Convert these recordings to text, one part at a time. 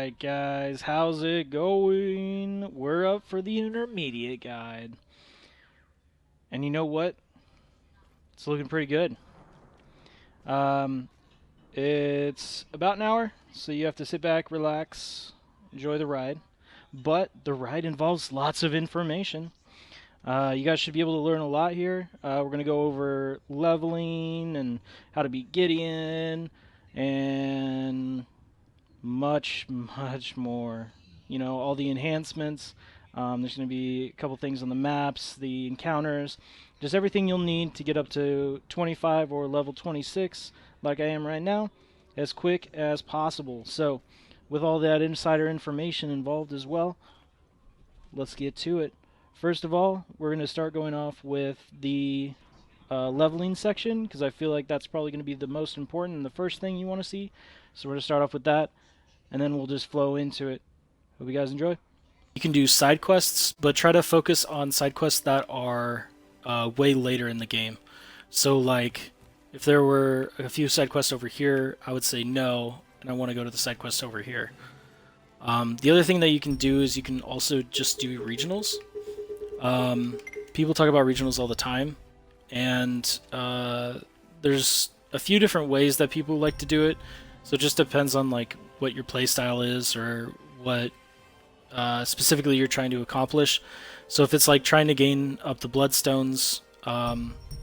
Alright guys, how's it going? We're up for the intermediate guide. And you know what? It's looking pretty good. Um, it's about an hour, so you have to sit back, relax, enjoy the ride. But the ride involves lots of information. You guys should be able to learn a lot here. We're going to go over leveling and how to beat Gideon and much more. You know, all the enhancements. There's going to be a couple things on the maps, the encounters, just everything you'll need to get up to 25 or level 26, like I am right now, as quick as possible. So, with all that insider information involved as well, let's get to it. First of all, we're going to start going off with the leveling section, because I feel like that's probably going to be the most important and the first thing you want to see. So we're going to start off with that, and then we'll just flow into it. Hope you guys enjoy. You can do side quests, but try to focus on side quests that are way later in the game. So, like, if there were a few side quests over here, I would say no, and I want to go to the side quest over here. The other thing that you can do is you can also just do regionals. People talk about regionals all the time, and there's a few different ways that people like to do it. So it just depends on like what your playstyle is or what specifically you're trying to accomplish. So if it's like trying to gain up the bloodstones,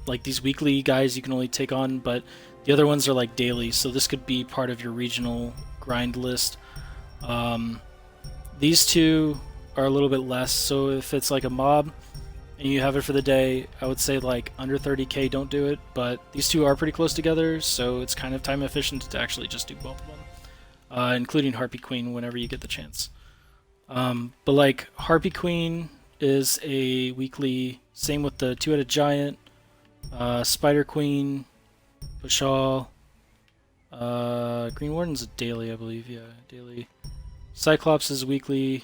like these weekly guys you can only take on, but the other ones are like daily. So this could be part of your regional grind list. These two are a little bit less. So if it's like a mob and you have it for the day, I would say like under 30k don't do it, but these two are pretty close together, so it's kind of time efficient to actually just do both of them, including Harpy Queen whenever you get the chance. But like Harpy Queen is a weekly, same with the two-headed giant, Spider Queen, Bashal, Green Warden's a daily, I believe, yeah, daily. Cyclops is weekly.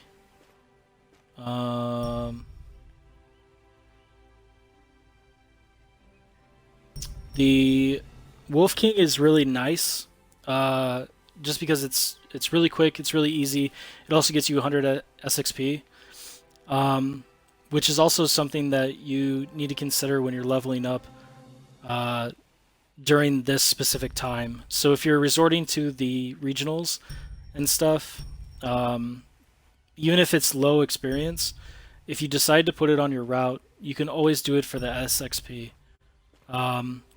The Wolf King is really nice, just because it's really quick, it's really easy. It also gets you 100 SXP, which is also something that you need to consider when you're leveling up during this specific time. So if you're resorting to the regionals and stuff, even if it's low experience, if you decide to put it on your route, you can always do it for the SXP.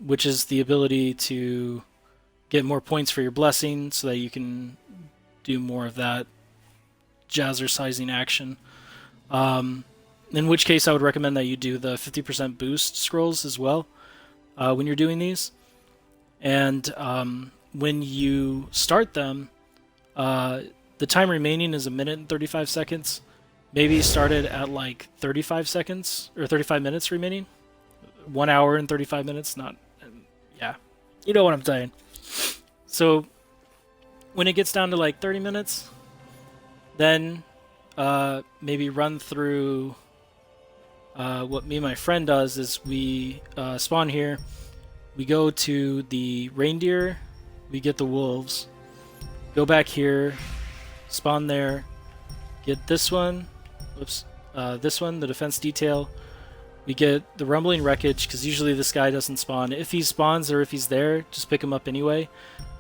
Which is the ability to get more points for your blessing so that you can do more of that jazzercising action. In which case I would recommend that you do the 50% boost scrolls as well when you're doing these. And when you start them, the time remaining is 1 minute and 35 seconds. Maybe start it at like 35 seconds or 35 minutes remaining. 1 hour and 35 minutes, not, yeah, you know what I'm saying. So when it gets down to like 30 minutes, then maybe run through what me and my friend does is we spawn here, we go to the reindeer, we get the wolves, go back here, spawn there, get this one, whoops, this one, the defense detail. We get the rumbling wreckage, because usually this guy doesn't spawn. If he spawns or if he's there, just pick him up anyway.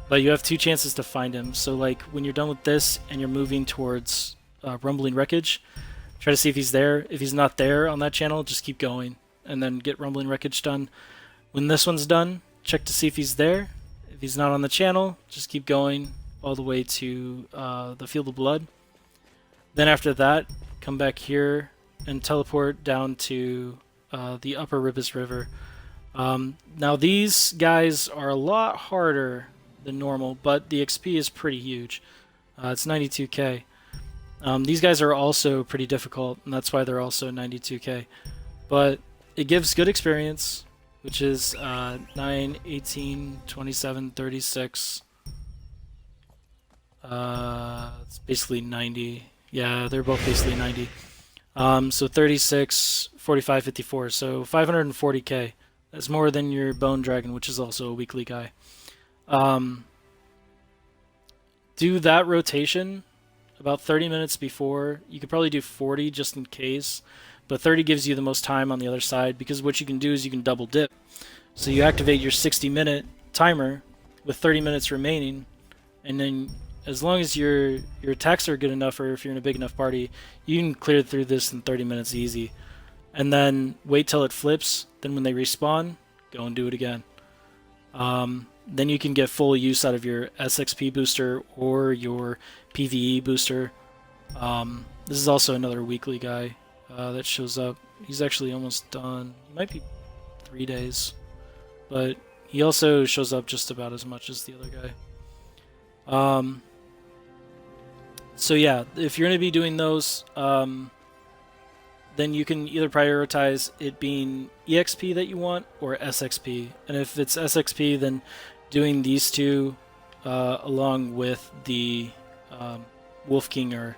But you have 2 chances to find him. So like when you're done with this and you're moving towards rumbling wreckage, try to see if he's there. If he's not there on that channel, just keep going and then get rumbling wreckage done. When this one's done, check to see if he's there. If he's not on the channel, just keep going all the way to the Field of Blood. Then after that, come back here and teleport down to the Upper Ribis River. Now these guys are a lot harder than normal, but the XP is pretty huge. It's 92k. These guys are also pretty difficult, and that's why they're also 92k. But it gives good experience, which is 9, 18, 27, 36. It's basically 90. Yeah, they're both basically 90. So 36, 45, 54, so 540k. That's more than your Bone Dragon, which is also a weekly guy. Do that rotation about 30 minutes before. You could probably do 40 just in case, but 30 gives you the most time on the other side, because what you can do is you can double dip. So you activate your 60-minute timer with 30 minutes remaining, and then as long as your attacks are good enough, or if you're in a big enough party, you can clear through this in 30 minutes easy. And then wait till it flips, then when they respawn, go and do it again. Then you can get full use out of your SXP booster or your PvE booster. This is also another weekly guy that shows up. He's actually almost done. He might be 3 days, but he also shows up just about as much as the other guy. So yeah, if you're going to be doing those, then you can either prioritize it being EXP that you want or SXP. And if it's SXP, then doing these two along with the Wolf King are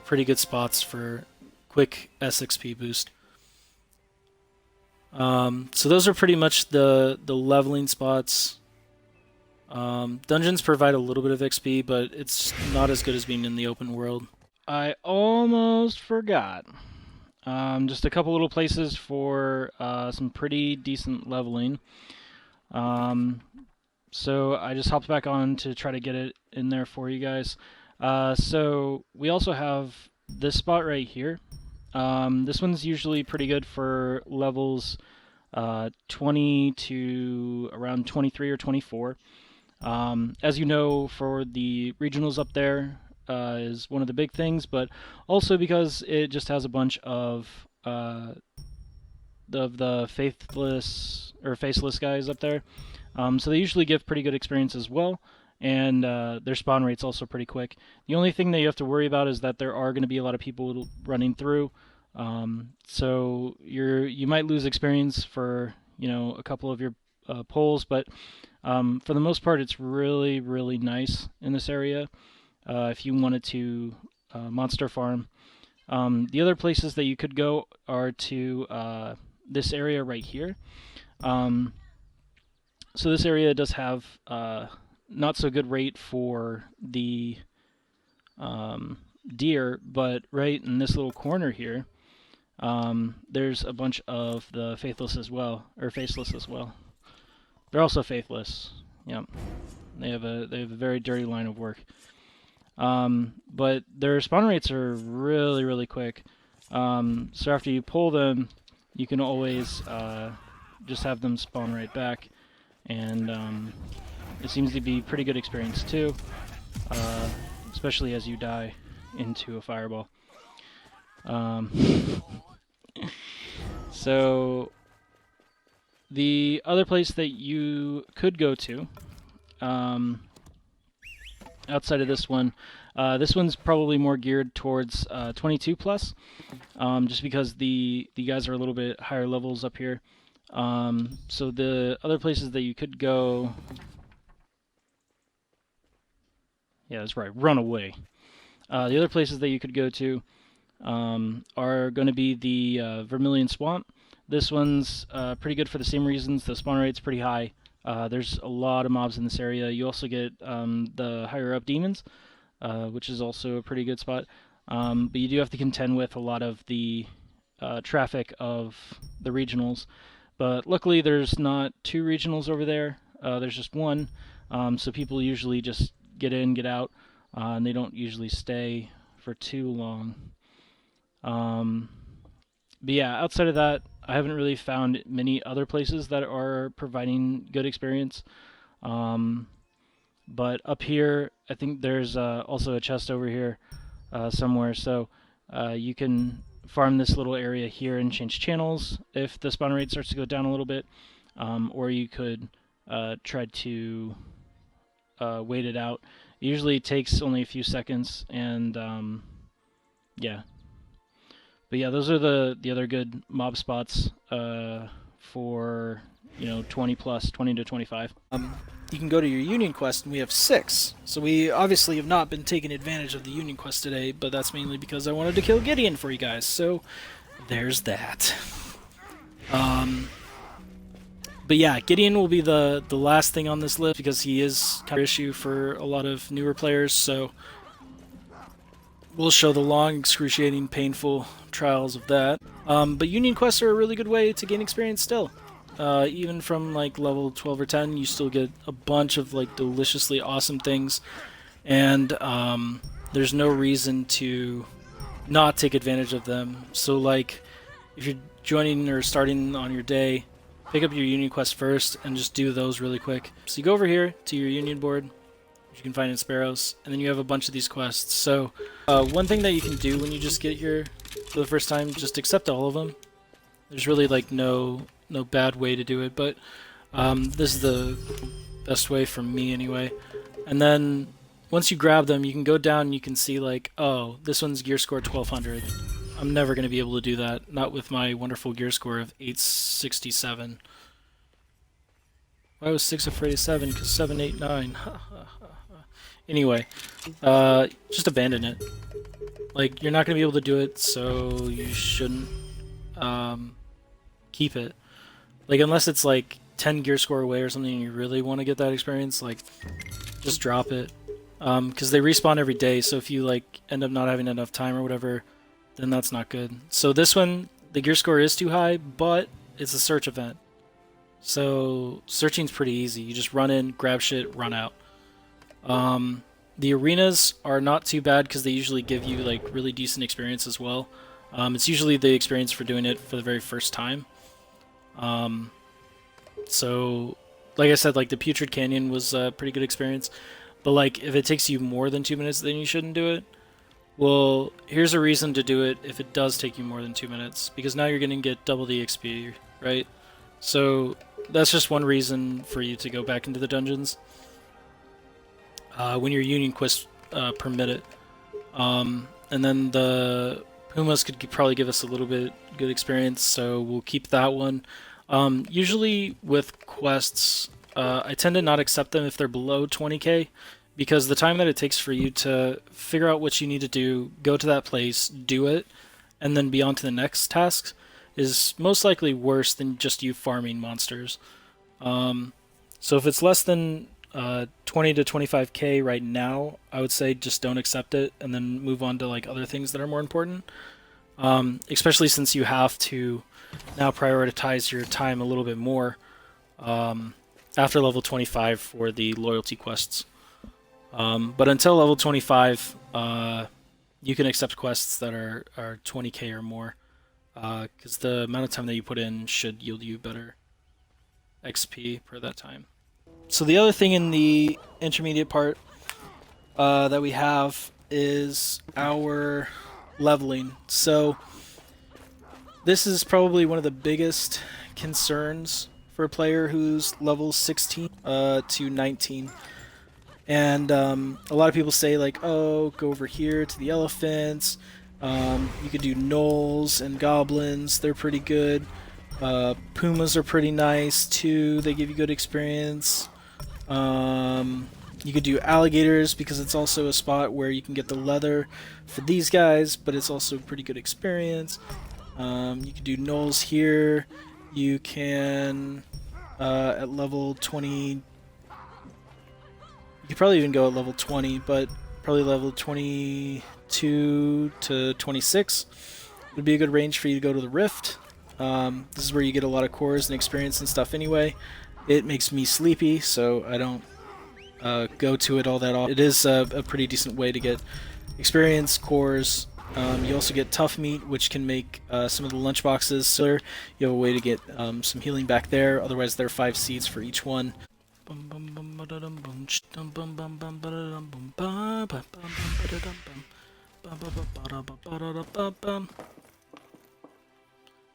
pretty good spots for quick SXP boost. So those are pretty much the leveling spots. Dungeons provide a little bit of XP, but it's not as good as being in the open world. I almost forgot. Just a couple little places for some pretty decent leveling. So I just hopped back on to try to get it in there for you guys. So we also have this spot right here. This one's usually pretty good for levels 20 to around 23 or 24. As you know, for the regionals up there is one of the big things, but also because it just has a bunch of the faithless or faceless guys up there. So they usually give pretty good experience as well, and their spawn rate's also pretty quick. The only thing that you have to worry about is that there are going to be a lot of people running through, so you might lose experience for a couple of your pulls, but for the most part, it's really, really nice in this area if you wanted to monster farm. The other places that you could go are to this area right here. So this area does have not so good rate for the deer, but right in this little corner here, there's a bunch of the faithless as well, or faceless as well. They're also faithless. Yep, they have a very dirty line of work. But their spawn rates are really, really quick. So after you pull them, you can always just have them spawn right back, and it seems to be pretty good experience too, especially as you die into a fireball. So the other place that you could go to, outside of this one's probably more geared towards 22 plus, just because the guys are a little bit higher levels up here. So the other places that you could go, yeah, that's right, run away. The other places that you could go to are going to be the Vermilion Swamp. This one's pretty good for the same reasons. The spawn rate's pretty high. There's a lot of mobs in this area. You also get the higher up demons, which is also a pretty good spot. But you do have to contend with a lot of the traffic of the regionals. But luckily there's not 2 regionals over there. There's just one. So people usually just get in, get out, and they don't usually stay for too long. But yeah, outside of that, I haven't really found many other places that are providing good experience. But up here, I think there's also a chest over here somewhere. So you can farm this little area here and change channels if the spawn rate starts to go down a little bit. Or you could try to wait it out. It usually takes only a few seconds, and yeah. But yeah, those are the other good mob spots for 20 plus, 20 to 25. You can go to your Union Quest, and we have 6. So we obviously have not been taking advantage of the Union Quest today, but that's mainly because I wanted to kill Gideon for you guys. So there's that. But yeah, Gideon will be the last thing on this list because he is kind of an issue for a lot of newer players. So We'll show the long, excruciating, painful trials of that. But Union quests are a really good way to gain experience still. Even from like level 12 or 10, you still get a bunch of like deliciously awesome things, and there's no reason to not take advantage of them. So like, if you're joining or starting on your day, pick up your Union quest first and just do those really quick. So you go over here to your Union board, which you can find in Sparrows, and then you have a bunch of these quests. So one thing that you can do when you just get here for the first time, just accept all of them. There's really like no bad way to do it, but this is the best way for me anyway. And then once you grab them, you can go down and you can see like, oh, this one's gear score 1200. I'm never going to be able to do that, not with my wonderful gear score of 867. Why was 6 afraid of 7? Because 7, 8, 9. Anyway, just abandon it. Like, you're not going to be able to do it, so you shouldn't keep it. Like, unless it's like 10 gear score away or something and you really want to get that experience, like, just drop it. Because they respawn every day, so if you like end up not having enough time or whatever, then that's not good. So this one, the gear score is too high, but it's a search event. So searching's pretty easy. You just run in, grab shit, run out. The arenas are not too bad because they usually give you like really decent experience as well. It's usually the experience for doing it for the very first time. So like I said, like the Putrid Canyon was a pretty good experience. But like if it takes you more than 2 minutes, then you shouldn't do it. Well, here's a reason to do it if it does take you more than 2 minutes, because now you're going to get double the XP, right? So that's just one reason for you to go back into the dungeons when your Union quests permit it. And then the Pumas could probably give us a little bit good experience, so we'll keep that one. Usually with quests, I tend to not accept them if they're below 20k, because the time that it takes for you to figure out what you need to do, go to that place, do it, and then be on to the next task is most likely worse than just you farming monsters. So if it's less than 20 to 25k right now, I would say just don't accept it and then move on to like other things that are more important. Especially since you have to now prioritize your time a little bit more after level 25 for the loyalty quests. But until level 25, you can accept quests that are 20k or more, because the amount of time that you put in should yield you better XP per that time. So the other thing in the intermediate part that we have is our leveling. So this is probably one of the biggest concerns for a player who's level 16 to 19. And a lot of people say like, oh, go over here to the elephants. You could do gnolls and goblins. They're pretty good. Pumas are pretty nice too. They give you good experience. You could do alligators because it's also a spot where you can get the leather for these guys, but it's also pretty good experience. You could do gnolls here. You can at level 20. You could probably even go at level 20, but probably level 22 to 26 would be a good range for you to go to the Rift. This is where you get a lot of cores and experience and stuff anyway. It makes me sleepy, so I don't go to it all that often. It is a pretty decent way to get experience, cores. You also get tough meat, which can make some of the lunch boxes. So you have a way to get some healing back there. Otherwise, there are 5 seeds for each one.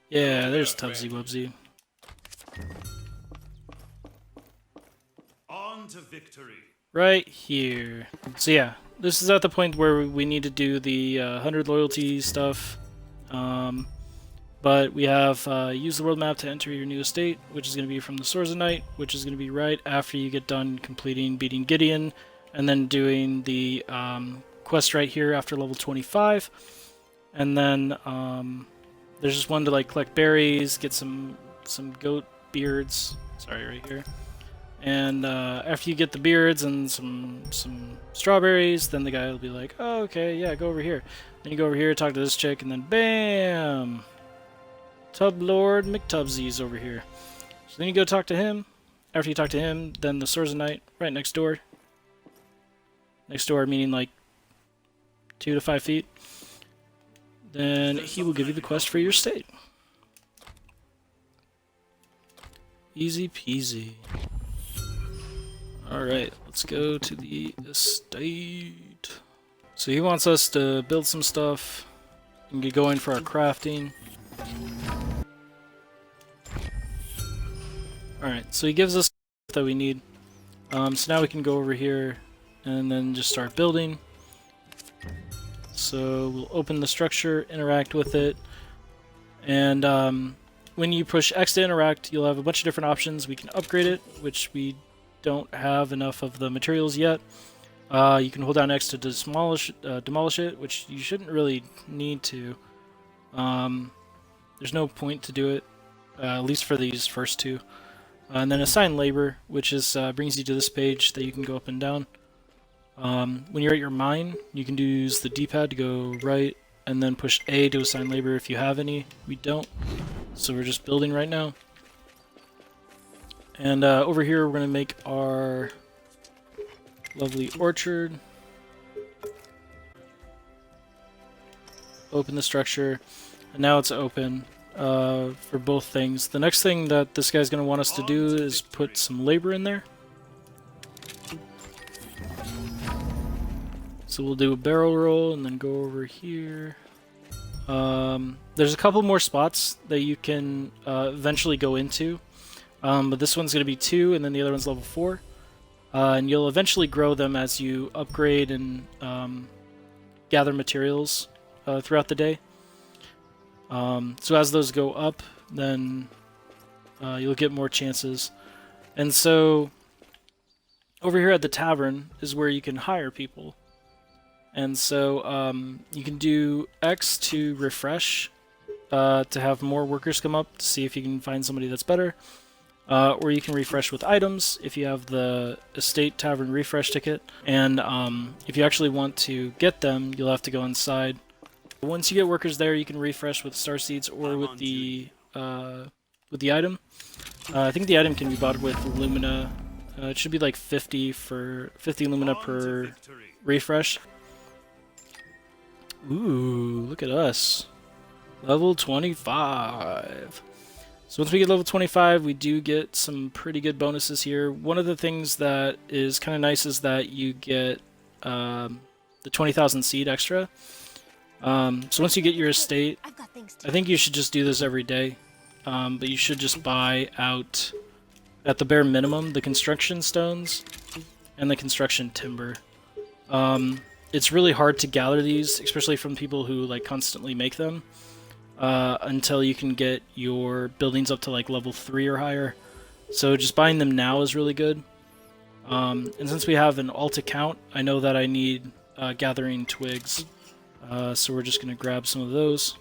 Yeah, there's Tubsy Wubsy. On to victory. Right here. So yeah, this is at the point where we need to do the 100 loyalty stuff. But we have use the world map to enter your new estate, which is going to be from the Swords of Night, which is going to be right after you get done completing beating Gideon, and then doing the quest right here after level 25. And then there's just one to like collect berries, get some goat beards. Sorry, right here. And after you get the beards and some strawberries, then the guy will be like, oh, okay, yeah, go over here. Then you go over here, talk to this chick, and then bam! Tub Lord McTubsy's over here. So then you go talk to him. After you talk to him, then the Swords of Night, right next door. Next door meaning like 2 to 5 feet. Then he will give you the quest for your estate. Easy peasy. Alright, let's go to the estate. So he wants us to build some stuff and get going for our crafting. Alright, so he gives us stuff that we need. So now we can go over here and then just start building. So we'll open the structure, interact with it, and when you push X to interact, you'll have a bunch of different options. We can upgrade it, which we don't have enough of the materials yet. You can hold down X to demolish it, which you shouldn't really need to. There's no point to do it, at least for these first two. And then assign labor, which is brings you to this page that you can go up and down. When you're at your mine, you can use the D-pad to go right, and then push A to assign labor if you have any. We don't, so we're just building right now. And over here we're going to make our lovely orchard. Open the structure, and now it's open for both things. The next thing that this guy's going to want us to do is put some labor in there. So we'll do a barrel roll and then go over here. There's a couple more spots that you can eventually go into. But this one's going to be 2, and then the other one's level 4. And you'll eventually grow them as you upgrade and gather materials throughout the day. So as those go up, then you'll get more chances. And so over here at the tavern is where you can hire people. And so you can do X to refresh, to have more workers come up to see if you can find somebody that's better. Or you can refresh with items if you have the Estate Tavern refresh ticket. And if you actually want to get them, you'll have to go inside. Once you get workers there, you can refresh with star seeds or with the item. I think the item can be bought with Lumina. It should be like 50 Lumina per refresh. Ooh, look at us. Level 25. So once we get level 25, we do get some pretty good bonuses here. One of the things that is kind of nice is that you get the 20,000 seed extra. So once you get your estate, I think you should just do this every day. But you should just buy out, at the bare minimum, the construction stones and the construction timber. It's really hard to gather these, especially from people who like constantly make them, until you can get your buildings up to like level 3 or higher. So just buying them now is really good. And since we have an alt account, I know that I need gathering twigs. So we're just going to grab some of those.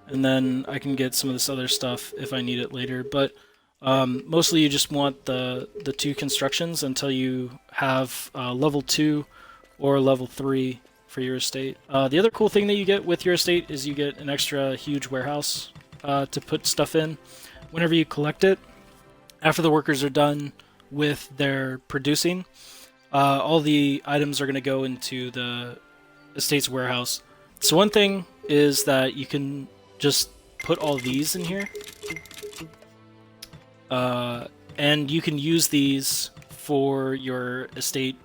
And then I can get some of this other stuff if I need it later. But mostly you just want the 2 constructions until you have level 2 or level 3 for your estate. The other cool thing that you get with your estate is you get an extra huge warehouse to put stuff in whenever you collect it. After the workers are done with their producing, all the items are going to go into the estate's warehouse. So one thing is that you can just put all these in here. And you can use these for your estate.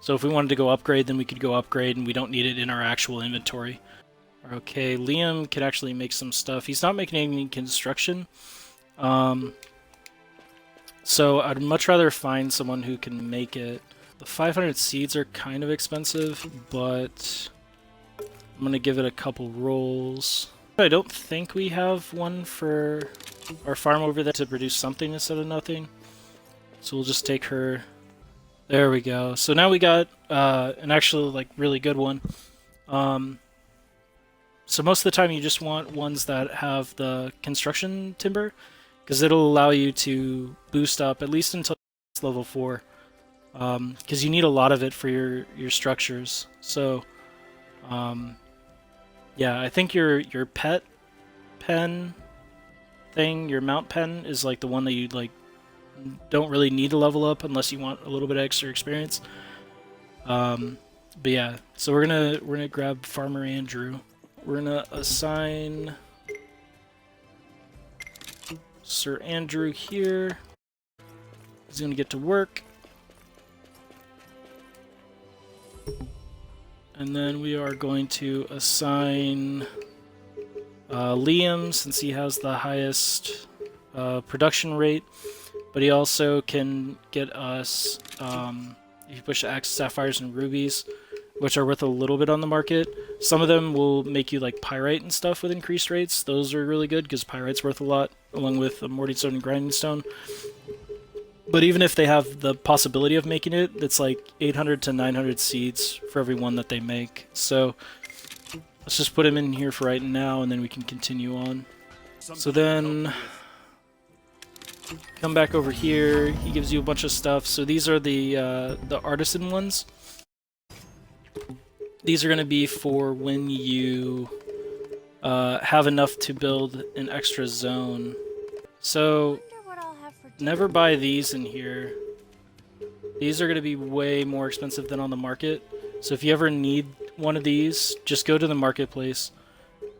So if we wanted to go upgrade, then we could go upgrade, and we don't need it in our actual inventory. Okay, Liam can actually make some stuff. He's not making any construction. So I'd much rather find someone who can make it. The 500 seeds are kind of expensive, but I'm going to give it a couple rolls. I don't think we have one for our farm over there to produce something instead of nothing. So we'll just take her. There we go. So now we got an actual like really good one. So most of the time you just want ones that have the construction timber. because it'll allow you to boost up at least until level 4, because you need a lot of it for your structures. So yeah, I think your pet pen thing, your mount pen, is like the one that you like don't really need to level up unless you want a little bit of extra experience. But yeah, so we're gonna grab Farmer Andrew. We're gonna assign Sir Andrew here. He's gonna get to work. And then we are going to assign Liam, since he has the highest production rate, but he also can get us, if you push X, sapphires and rubies, which are worth a little bit on the market. Some of them will make you like pyrite and stuff with increased rates. Those are really good because pyrite's worth a lot, along with morning stone and grinding stone. But even if they have the possibility of making it, it's like 800 to 900 seeds for every one that they make. So let's just put him in here for right now, and then we can continue on. So then come back over here. He gives you a bunch of stuff. So these are the artisan ones. These are going to be for when you have enough to build an extra zone. So never buy these in here. These are going to be way more expensive than on the market. So if you ever need one of these, just go to the marketplace.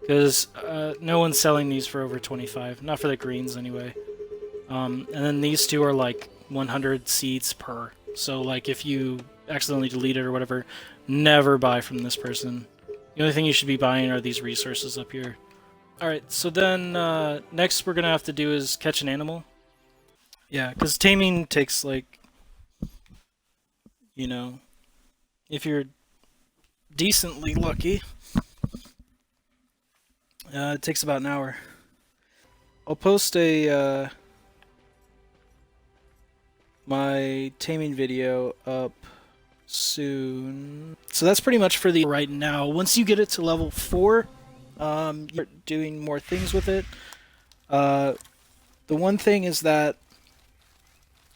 Because no one's selling these for over 25. Not for the greens anyway. And then these two are like 100 seeds per. So like if you accidentally delete it or whatever, never buy from this person. The only thing you should be buying are these resources up here. Alright, so then next we're going to have to do is catch an animal. Yeah, because taming takes like, you know, if you're decently lucky, it takes about an hour. I'll post a my taming video up soon. So that's pretty much for the right now. Once you get it to level 4, you're doing more things with it. The one thing is that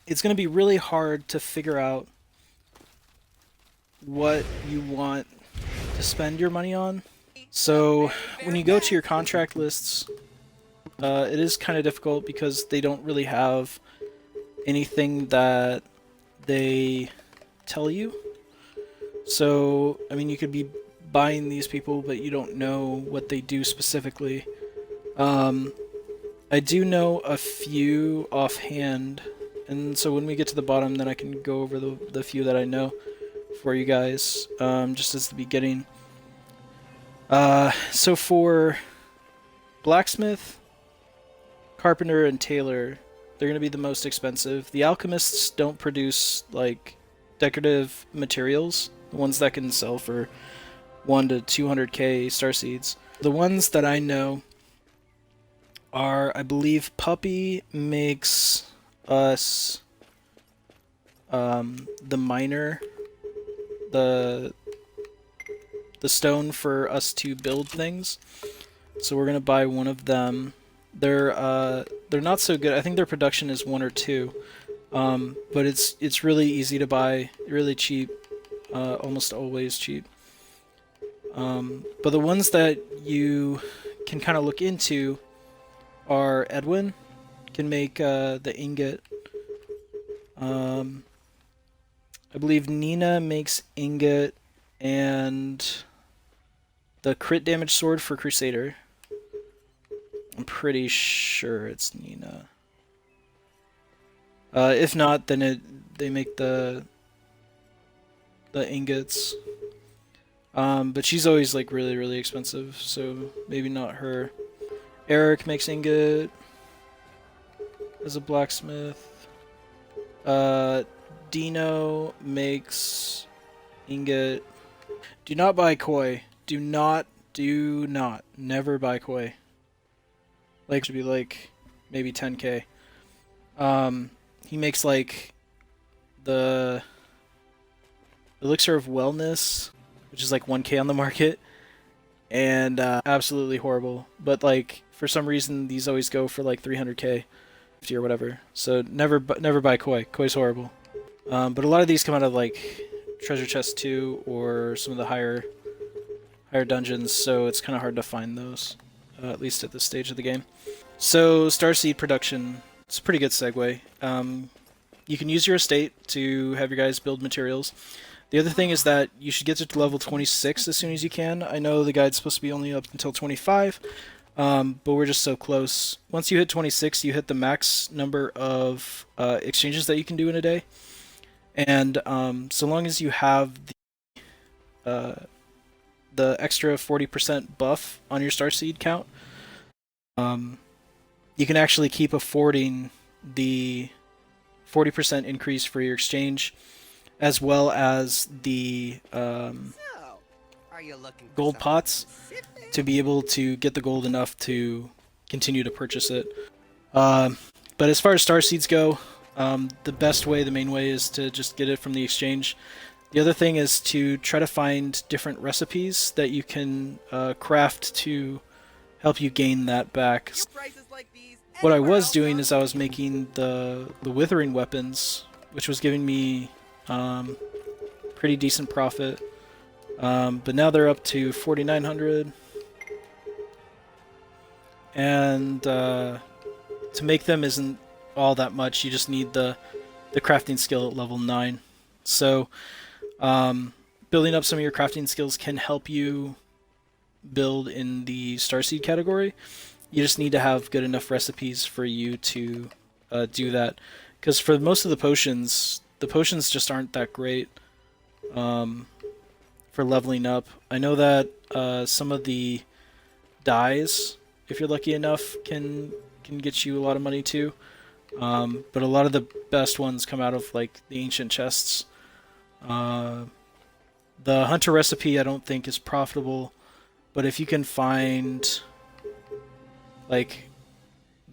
it's going to be really hard to figure out what you want to spend your money on. So when you go to your contract lists, it is kind of difficult because they don't really have anything that they tell you. So, I mean, you could be buying these people, but you don't know what they do specifically. I do know a few offhand, and so when we get to the bottom, then I can go over the few that I know for you guys, just as the beginning. So for blacksmith, carpenter, and tailor, they're going to be the most expensive. The alchemists don't produce like decorative materials, the ones that can sell for 1 to 200k starseeds. The ones that I know are, I believe, Puppy makes us the miner, the stone for us to build things. So we're gonna buy one of them. They're not so good. I think their production is 1 or 2, but it's really easy to buy, really cheap, almost always cheap. But the ones that you can kind of look into are Edwin, can make the ingot. I believe Nina makes ingot and the crit damage sword for Crusader. I'm pretty sure it's Nina. If not, then they make the ingots. But she's always like really, really expensive, so maybe not her. Eric makes ingot as a blacksmith. Dino makes ingot. Do not buy koi. Do not. Never buy koi. Like, should be like maybe 10k. He makes like the Elixir of Wellness, which is like 1k on the market, and absolutely horrible. But like for some reason these always go for like 300k. or whatever. So never buy koi. Koi's horrible. But a lot of these come out of like treasure chest 2 or some of the higher dungeons, so it's kind of hard to find those, at least at this stage of the game. So starseed production. It's a pretty good segue. You can use your estate to have your guys build materials. The other thing is that you should get to level 26 as soon as you can. I know the guide's supposed to be only up until 25, but we're just so close. Once you hit 26, you hit the max number of exchanges that you can do in a day. And so long as you have the extra 40% buff on your starseed count, you can actually keep affording the 40% increase for your exchange, as well as the gold pots to be able to get the gold enough to continue to purchase it. But as far as starseeds go, the best way, the main way, is to just get it from the exchange. The other thing is to try to find different recipes that you can craft to help you gain that back. What I was doing is I was making the withering weapons, which was giving me pretty decent profit. But now they're up to 4,900. And to make them isn't all that much. You just need the crafting skill at level 9. So building up some of your crafting skills can help you build in the starseed category. You just need to have good enough recipes for you to do that. Because for most of the potions just aren't that great for leveling up. I know that some of the dyes, if you're lucky enough, can get you a lot of money too. But a lot of the best ones come out of like the ancient chests. The hunter recipe I don't think is profitable, but if you can find like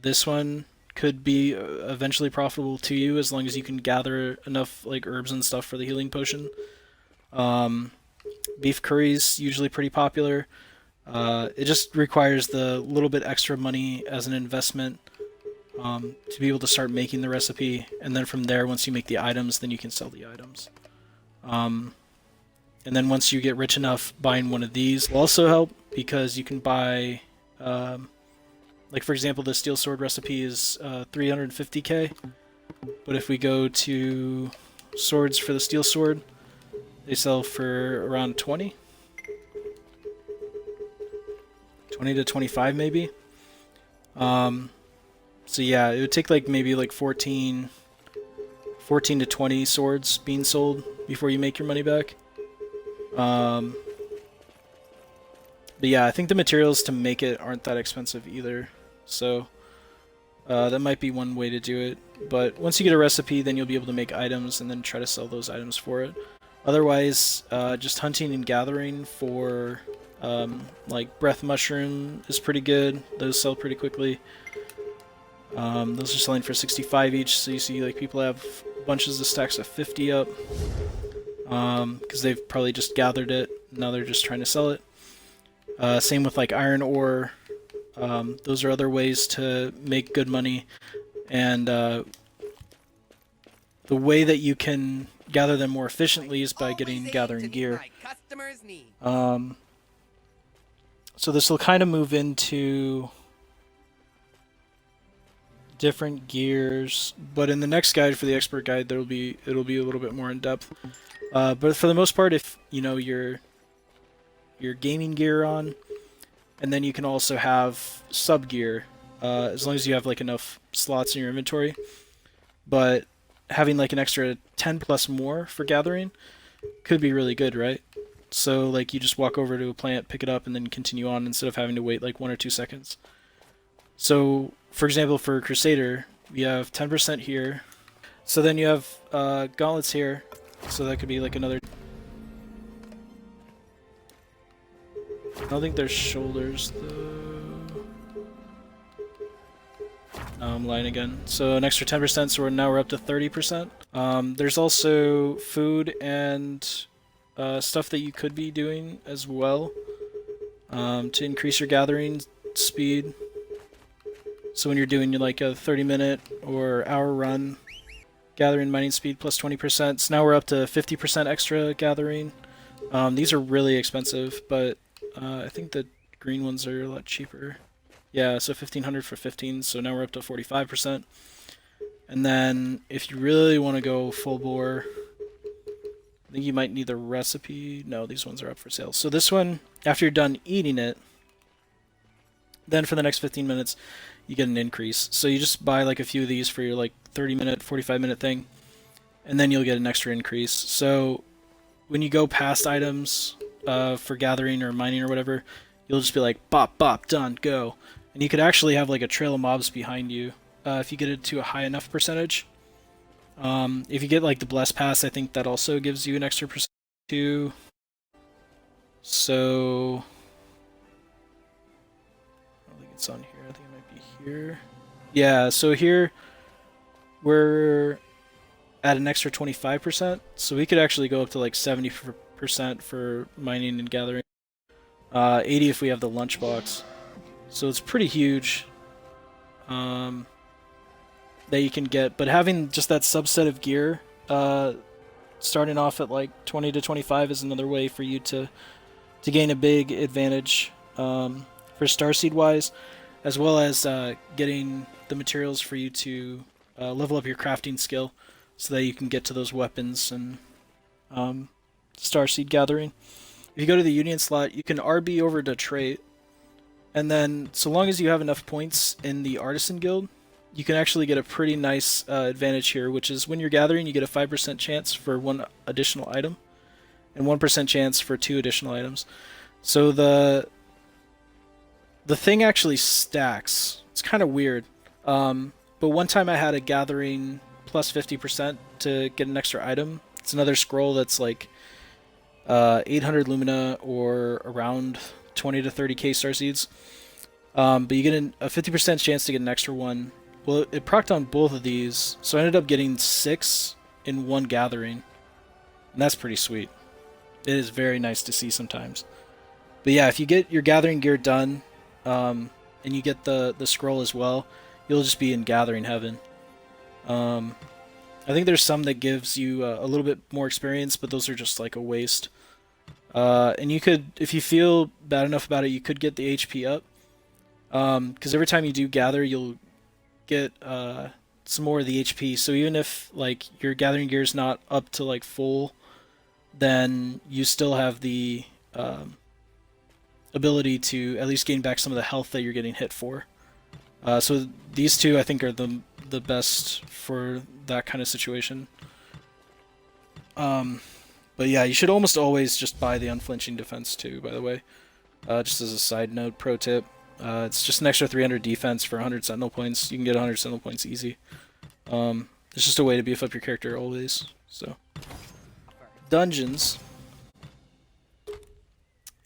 this one, could be eventually profitable to you as long as you can gather enough like herbs and stuff for the healing potion. Beef curry's usually pretty popular. It just requires the little bit extra money as an investment to be able to start making the recipe, and then from there, once you make the items, then you can sell the items. And then once you get rich enough, buying one of these will also help, because you can buy, like for example, the steel sword recipe is 350k, but if we go to swords for the steel sword, they sell for around 20 to 25 maybe. So yeah, it would take like maybe like 14 to 20 swords being sold before you make your money back. But yeah, I think the materials to make it aren't that expensive either. So that might be one way to do it. But once you get a recipe, then you'll be able to make items and then try to sell those items for it. Otherwise, just hunting and gathering for like breath mushroom is pretty good. Those sell pretty quickly. Those are selling for 65 each, so you see like people have bunches of stacks of 50 up because they've probably just gathered it. Now they're just trying to sell it. Same with like iron ore. Those are other ways to make good money, and the way that you can gather them more efficiently is by gathering gear. So this will kind of move into different gears, but in the next guide, for the expert guide, it'll be a little bit more in depth. But for the most part, if you know your gaming gear on, and then you can also have sub gear, as long as you have like enough slots in your inventory. But having like an extra 10 plus more for gathering could be really good, right? So like you just walk over to a plant, pick it up, and then continue on instead of having to wait like 1 or 2 seconds. So for example, for Crusader, we have 10% here. So then you have gauntlets here, so that could be like another. I don't think there's shoulders though. No, I'm lying again. So an extra 10%, so we're up to 30%. There's also food and stuff that you could be doing as well to increase your gathering speed. So when you're doing like a 30-minute or hour run, gathering mining speed plus 20%. So now we're up to 50% extra gathering. These are really expensive, but I think the green ones are a lot cheaper. Yeah, so 1500 for 15, so now we're up to 45%. And then if you really want to go full bore, I think you might need the recipe. No, these ones are up for sale. So this one, after you're done eating it, then for the next 15 minutes, you get an increase. So you just buy like a few of these for your like 30-minute, 45-minute thing, and then you'll get an extra increase. So when you go past items for gathering or mining or whatever, you'll just be like, bop, bop, done, go. And you could actually have like a trail of mobs behind you if you get it to a high enough percentage. If you get like the Bless Pass, I think that also gives you an extra percent too. So I don't think it's on here. I think it might be here. Yeah, so here we're at an extra 25%. So we could actually go up to like 70% for mining and gathering. 80 if we have the lunchbox. So it's pretty huge that you can get. But having just that subset of gear starting off at like 20 to 25 is another way for you to gain a big advantage for Starseed wise, as well as getting the materials for you to level up your crafting skill so that you can get to those weapons and Starseed gathering. If you go to the Union slot, you can RB over to trait, and then so long as you have enough points in the Artisan Guild, you can actually get a pretty nice advantage here, which is when you're gathering, you get a 5% chance for 1 additional item, and 1% chance for 2 additional items. So the thing actually stacks. It's kind of weird. But one time I had a gathering plus 50% to get an extra item. It's another scroll that's like 800 Lumina or around 20 to 30k Starseeds. But you get a 50% chance to get an extra one. Well, it procced on both of these, so I ended up getting 6 in one gathering. And that's pretty sweet. It is very nice to see sometimes. But yeah, if you get your gathering gear done, and you get the scroll as well, you'll just be in gathering heaven. I think there's some that gives you a little bit more experience, but those are just like a waste. And you could, if you feel bad enough about it, you could get the HP up. Because every time you do gather, you'll get some more of the HP. So even if like your gathering gear is not up to like full, then you still have the ability to at least gain back some of the health that you're getting hit for. So these two I think are the best for that kind of situation. But yeah, you should almost always just buy the unflinching defense too, by the way. Just as a side note, pro tip. It's just an extra 300 defense for 100 Sentinel points. You can get 100 Sentinel points easy. It's just a way to beef up your character always. So, dungeons.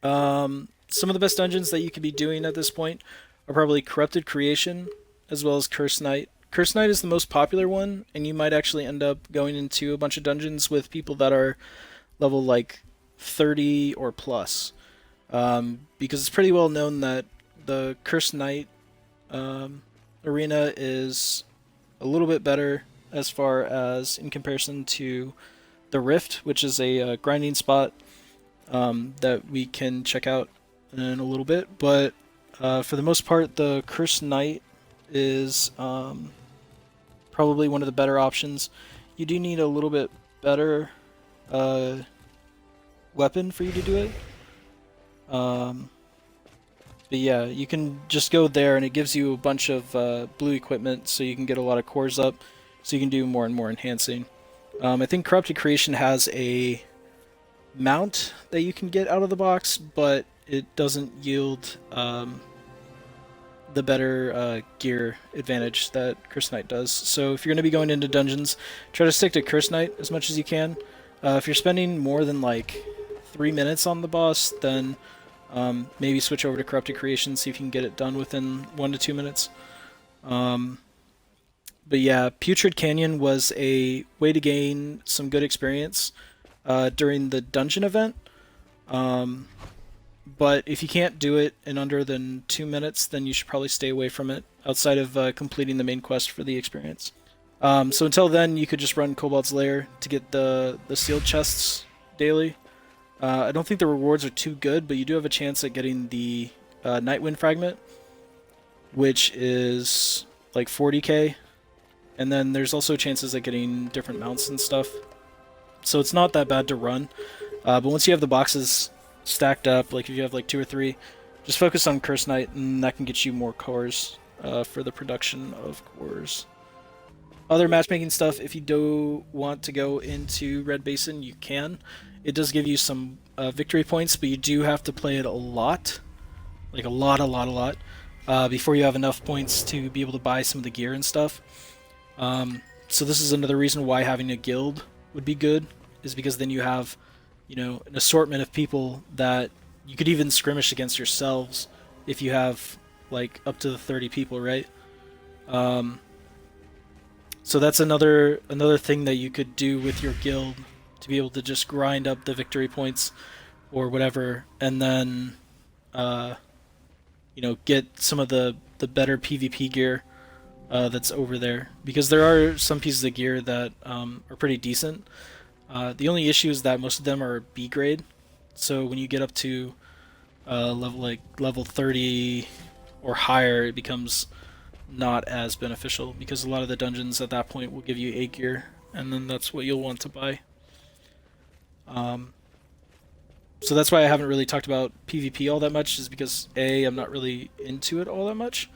Some of the best dungeons that you could be doing at this point are probably Corrupted Creation, as well as Cursed Knight. Cursed Knight is the most popular one, and you might actually end up going into a bunch of dungeons with people that are level like 30 or plus. Because it's pretty well known that the Cursed Knight arena is a little bit better as far as in comparison to the Rift, which is a grinding spot that we can check out in a little bit. But for the most part, the Cursed Knight is probably one of the better options. You do need a little bit better weapon for you to do it. But yeah, you can just go there and it gives you a bunch of blue equipment so you can get a lot of cores up so you can do more and more enhancing. I think Corrupted Creation has a mount that you can get out of the box, but it doesn't yield the better gear advantage that Cursed Knight does. So if you're going to be going into dungeons, try to stick to Cursed Knight as much as you can. If you're spending more than like 3 minutes on the boss, then maybe switch over to Corrupted Creation, see if you can get it done within 1 to 2 minutes. But yeah, Putrid Canyon was a way to gain some good experience during the dungeon event. but if you can't do it in under than 2 minutes, then you should probably stay away from it outside of completing the main quest for the experience. So until then, you could just run Cobalt's Lair to get the sealed chests daily. I don't think the rewards are too good, but you do have a chance at getting the Nightwind Fragment, which is like 40k, and then there's also chances at getting different mounts and stuff. So it's not that bad to run. But once you have the boxes stacked up, like if you have like 2 or 3, just focus on Curse Knight, and that can get you more cores for the production of cores. Other matchmaking stuff, if you do want to go into Red Basin, you can. It does give you some victory points, but you do have to play it a lot. Like a lot, before you have enough points to be able to buy some of the gear and stuff. So this is another reason why having a guild would be good, is because then you have, you know, an assortment of people that you could even skirmish against yourselves if you have like up to 30 people, right? So that's another thing that you could do with your guild to be able to just grind up the victory points or whatever, and then you know, get some of the better PvP gear that's over there, because there are some pieces of gear that are pretty decent. The only issue is that most of them are B grade, so when you get up to level 30 or higher, it becomes not as beneficial, because a lot of the dungeons at that point will give you A gear, and then that's what you'll want to buy. So that's why I haven't really talked about PvP all that much, is because A, I'm not really into it all that much.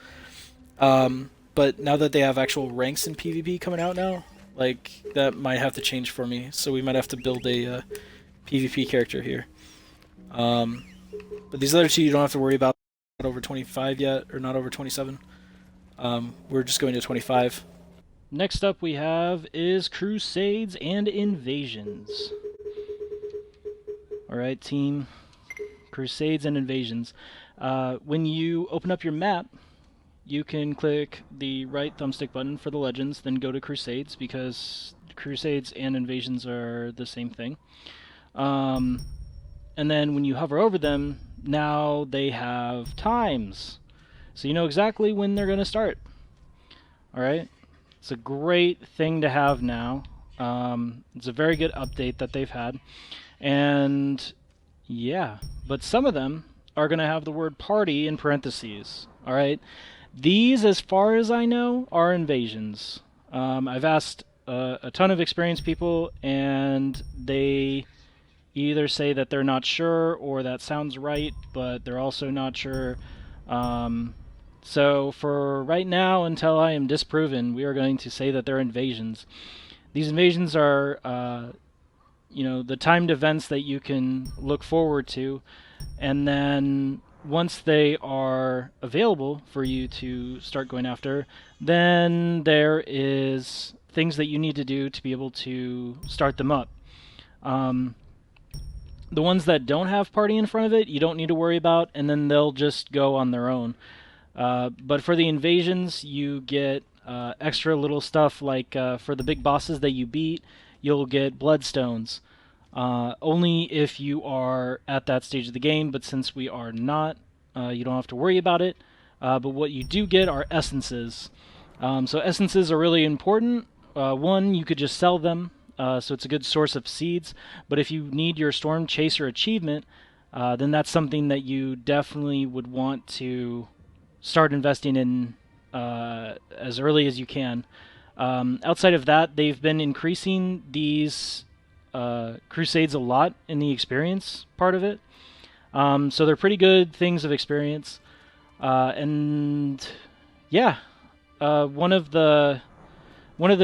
But now that they have actual ranks in PvP coming out now, like, that might have to change for me. So we might have to build a PvP character here. But these other two you don't have to worry about. Not over 25 yet, or not over 27. We're just going to 25. Next up we have is Crusades and Invasions. Alright, team. Crusades and Invasions. When you open up your map, you can click the right thumbstick button for the Legends, then go to Crusades, because Crusades and Invasions are the same thing. And then when you hover over them, now they have times. So you know exactly when they're going to start. Alright? It's a great thing to have now. It's a very good update that they've had. And yeah, but some of them are going to have the word party in parentheses. Alright? These, as far as I know, are invasions. I've asked a ton of experienced people, and they either say that they're not sure, or that sounds right, but they're also not sure. So for right now, until I am disproven, we are going to say that they're invasions. These invasions are, you know, the timed events that you can look forward to, and then once they are available for you to start going after, then there is things that you need to do to be able to start them up. The ones that don't have party in front of it, you don't need to worry about, and then they'll just go on their own. But for the invasions, you get extra little stuff, like for the big bosses that you beat, you'll get bloodstones. Only if you are at that stage of the game, but since we are not, you don't have to worry about it. But what you do get are essences. So essences are really important. One, you could just sell them, so it's a good source of seeds. But if you need your Storm Chaser achievement, then that's something that you definitely would want to start investing in as early as you can. Outside of that, they've been increasing these Crusades a lot in the experience part of it. So they're pretty good things of experience. And yeah, one of the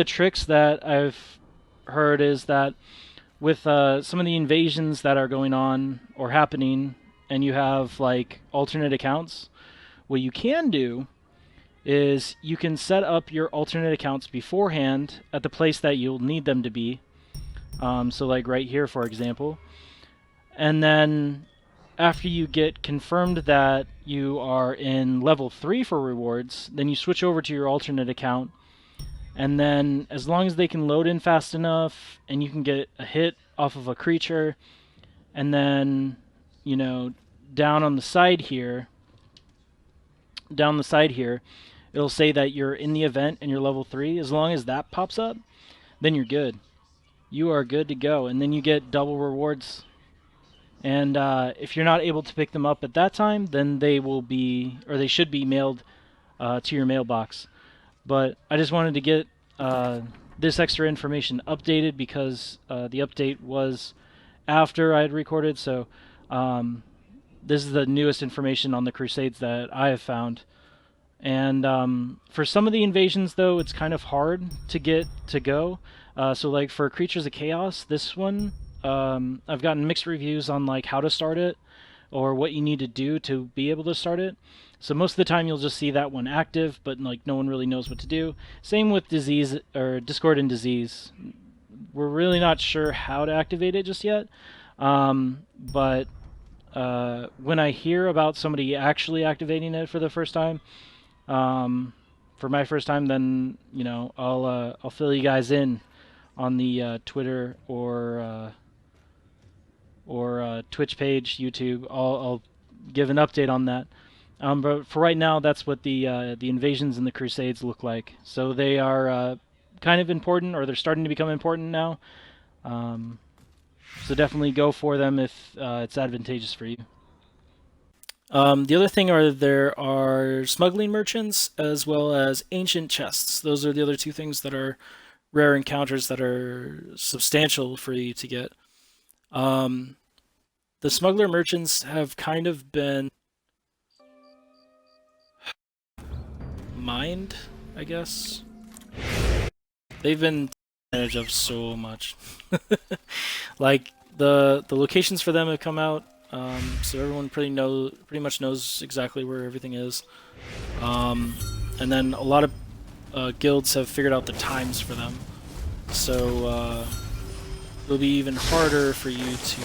tricks that I've heard is that with some of the invasions that are going on or happening, and you have like alternate accounts, what you can do is you can set up your alternate accounts beforehand at the place that you'll need them to be. So like right here, for example. And then after you get confirmed that you are in level 3 for rewards, then you switch over to your alternate account. And then as long as they can load in fast enough and you can get a hit off of a creature, and then, you know, down on the side here, it'll say that you're in the event and you're level 3. As long as that pops up, then you're good. You are good to go, and then you get double rewards. And if you're not able to pick them up at that time, then they will be, or they should be mailed to your mailbox. But I just wanted to get this extra information updated because the update was after I had recorded, so this is the newest information on the Crusades that I have found. And for some of the invasions, though, it's kind of hard to get to go. So like for Creatures of Chaos, this one, I've gotten mixed reviews on like how to start it or what you need to do to be able to start it. So most of the time you'll just see that one active, but like no one really knows what to do. Same with Disease or Discord and Disease. We're really not sure how to activate it just yet. But when I hear about somebody actually activating it for the first time, for my first time, then you know I'll fill you guys in on the Twitter or Twitch page, YouTube. I'll give an update on that. But for right now, that's what the invasions and the Crusades look like. So they are kind of important, or they're starting to become important now. So definitely go for them if it's advantageous for you. The other thing there are smuggling merchants as well as ancient chests. Those are the other two things that are rare encounters that are substantial for you to get. The smuggler merchants have kind of been mined, I guess. They've been taken advantage of so much. Like the locations for them have come out, so everyone pretty much knows exactly where everything is. And then a lot of guilds have figured out the times for them, so it'll be even harder for you to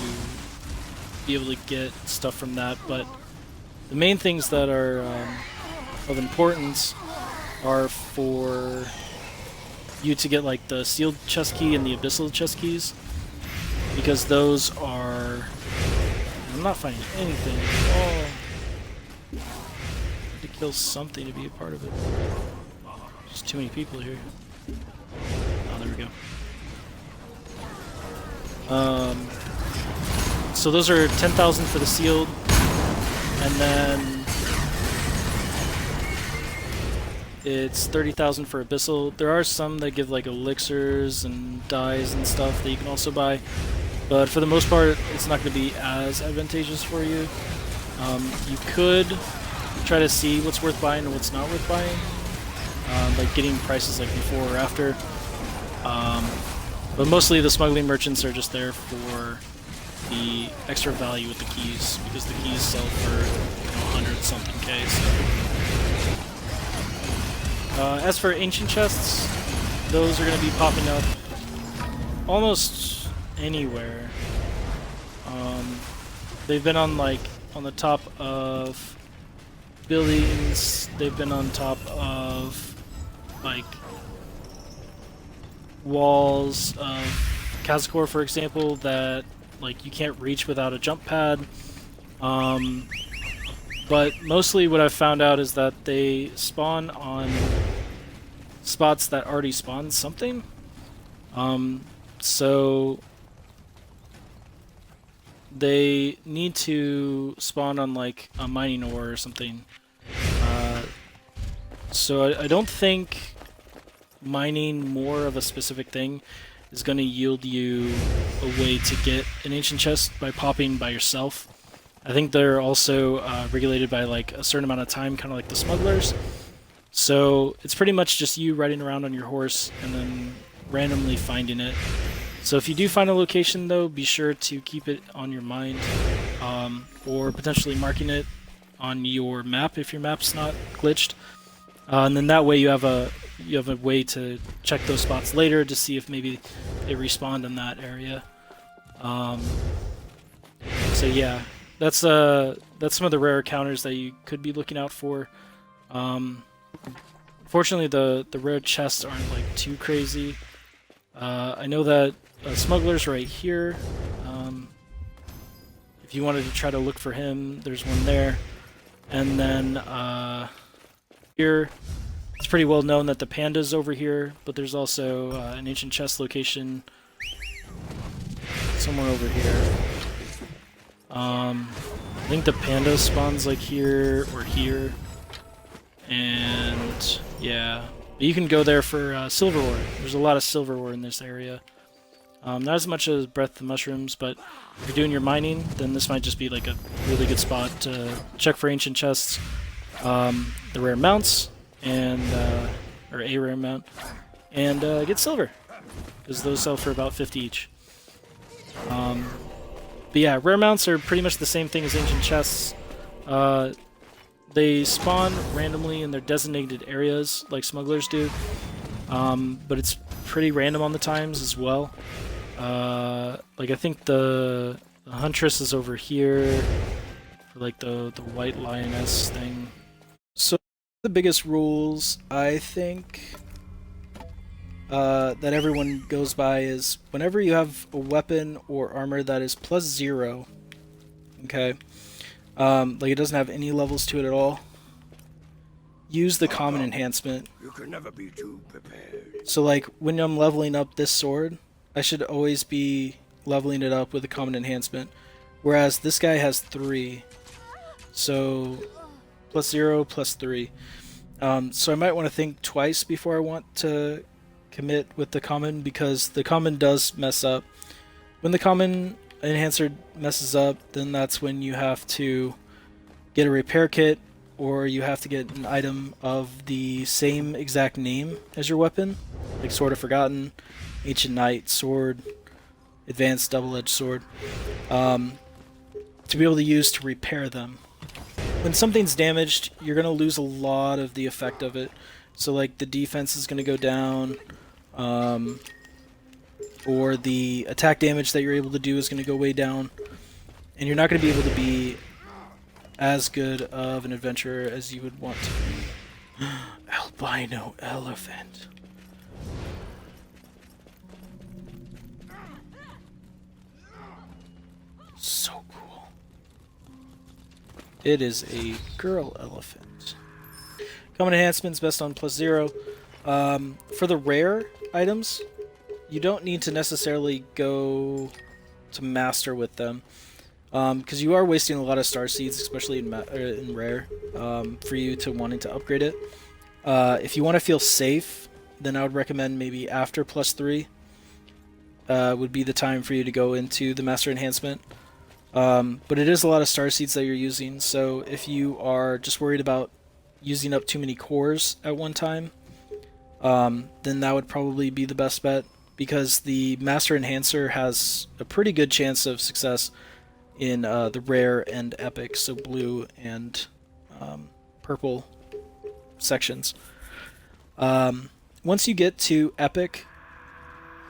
be able to get stuff from that. But the main things that are of importance are for you to get like the sealed chest key and the abyssal chest keys, because those are... I'm not finding anything. Oh, I need to kill something to be a part of it. There's too many people here. Oh, there we go. So those are 10,000 for the sealed, and then it's 30,000 for abyssal. There are some that give like elixirs and dyes and stuff that you can also buy, but for the most part, it's not going to be as advantageous for you. You could try to see what's worth buying and what's not worth buying, like getting prices like before or after. But mostly the smuggling merchants are just there for the extra value with the keys, because the keys sell for 100 something K. So. As for ancient chests, those are going to be popping up almost anywhere. They've been on the top of buildings. They've been on top of like walls of Kazakor, for example, that like you can't reach without a jump pad. But mostly what I've found out is that they spawn on spots that already spawn something. So they need to spawn on like a mining ore or something. So I don't think mining more of a specific thing is going to yield you a way to get an ancient chest by popping by yourself. I think they're also regulated by like a certain amount of time, kind of like the smugglers. So it's pretty much just you riding around on your horse and then randomly finding it. So if you do find a location, though, be sure to keep it on your mind, or potentially marking it on your map if your map's not glitched. And then that way you have a way to check those spots later to see if maybe they respawned in that area. So yeah, that's some of the rare encounters that you could be looking out for. Fortunately, the rare chests aren't like too crazy. I know that smugglers right here, if you wanted to try to look for him, there's one there. And then here, it's pretty well known that the panda's over here, but there's also an ancient chest location somewhere over here. I think the panda spawns like here or here. And yeah, but you can go there for silver ore. There's a lot of silver ore in this area. Not as much as Breath of the Mushrooms, but if you're doing your mining, then this might just be like a really good spot to check for ancient chests, the rare mounts, and or a rare mount, and get silver, because those sell for about 50 each. But yeah, rare mounts are pretty much the same thing as ancient chests. They spawn randomly in their designated areas, like smugglers do, but it's pretty random on the times as well. Like I think the Huntress is over here for like the white lioness thing. So the biggest rules I think that everyone goes by is whenever you have a weapon or armor that is +0, okay, like it doesn't have any levels to it at all, use the common enhancement. You can never be too prepared. So like when I'm leveling up this sword, I should always be leveling it up with a common enhancement, whereas this guy has 3, so +0, +3. So I might want to think twice before I want to commit with the common, because the common does mess up. When the common enhancer messes up, then that's when you have to get a repair kit, or you have to get an item of the same exact name as your weapon, like Sword of Forgotten, Ancient Knight, Sword, Advanced Double-Edged Sword, to be able to use to repair them. When something's damaged, you're going to lose a lot of the effect of it. So like the defense is going to go down, or the attack damage that you're able to do is going to go way down, and you're not going to be able to be as good of an adventurer as you would want to be. Albino elephant. So cool. It is a girl elephant. Common enhancements best on +0. For the rare items, you don't need to necessarily go to master with them, because you are wasting a lot of star seeds, especially in rare, for you to wanting to upgrade it. If you want to feel safe, then I would recommend maybe after +3 would be the time for you to go into the master enhancement. But it is a lot of star seeds that you're using, so if you are just worried about using up too many cores at one time, then that would probably be the best bet, because the Master Enhancer has a pretty good chance of success in the rare and epic, so blue and purple sections. Once you get to epic,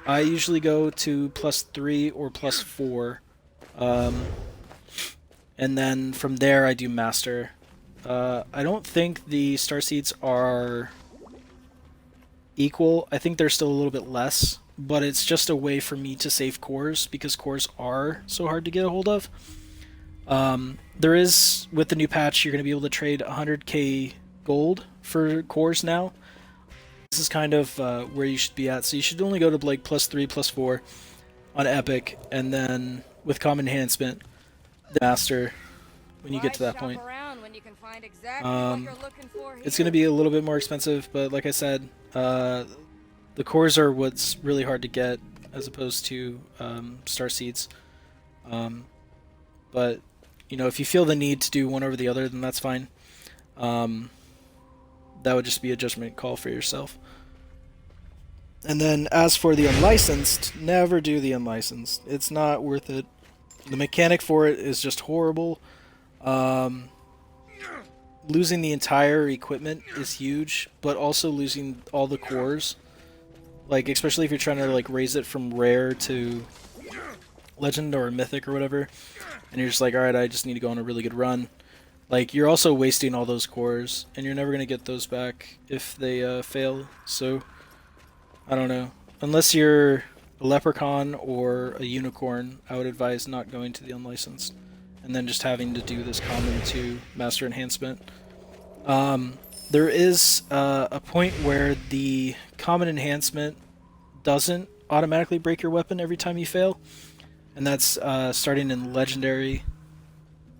I usually go to +3 or +4, and then from there I do master. I don't think the star seeds are equal. I think they're still a little bit less, but it's just a way for me to save cores, because cores are so hard to get a hold of. There is, with the new patch, you're going to be able to trade 100k gold for cores now. This is kind of where you should be at, so you should only go to like +3, +4 on epic, and then with common enhancement, the master, when you get to that point. It's going to be a little bit more expensive, but like I said, the cores are what's really hard to get, as opposed to star seeds. But you know, if you feel the need to do one over the other, then that's fine. That would just be a judgment call for yourself. And then as for the unlicensed, never do the unlicensed. It's not worth it. The mechanic for it is just horrible. Losing the entire equipment is huge, but also losing all the cores, like especially if you're trying to like raise it from rare to legend or mythic or whatever, and you're just like, alright, I just need to go on a really good run. Like, you're also wasting all those cores, and you're never going to get those back if they fail. So I don't know, unless you're a leprechaun or a unicorn, I would advise not going to the unlicensed. and then just having to do this common to master enhancement. There is a point where the common enhancement doesn't automatically break your weapon every time you fail, and that's starting in legendary.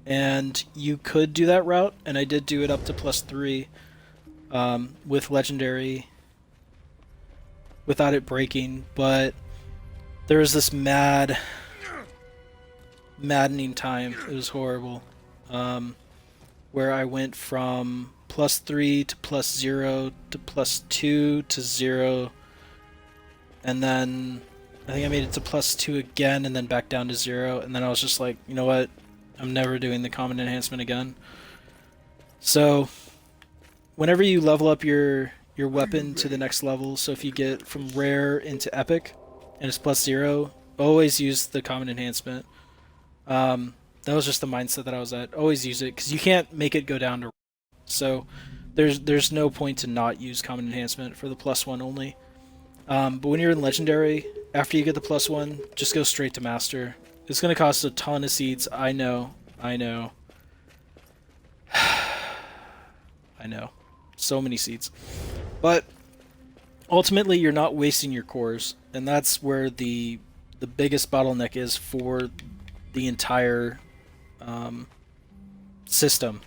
And you could do that route, and I did do it up to +3 with legendary without it breaking, but there was this maddening time. It was horrible, where I went from +3 to +0 to +2 to 0, and then I think I made it to +2 again, and then back down to 0, and then I was just like, you know what? I'm never doing the common enhancement again. So, whenever you level up your weapon to the next level, so if you get from rare into epic, and it's +0, always use the common enhancement. That was just the mindset that I was at. Always use it, because you can't make it go down to. So there's no point to not use common enhancement for the +1 only. But when you're in legendary, after you get the +1, just go straight to master. It's going to cost a ton of seeds. I know. I know. So many seeds. But ultimately, you're not wasting your cores, and that's where the biggest bottleneck is for the entire system.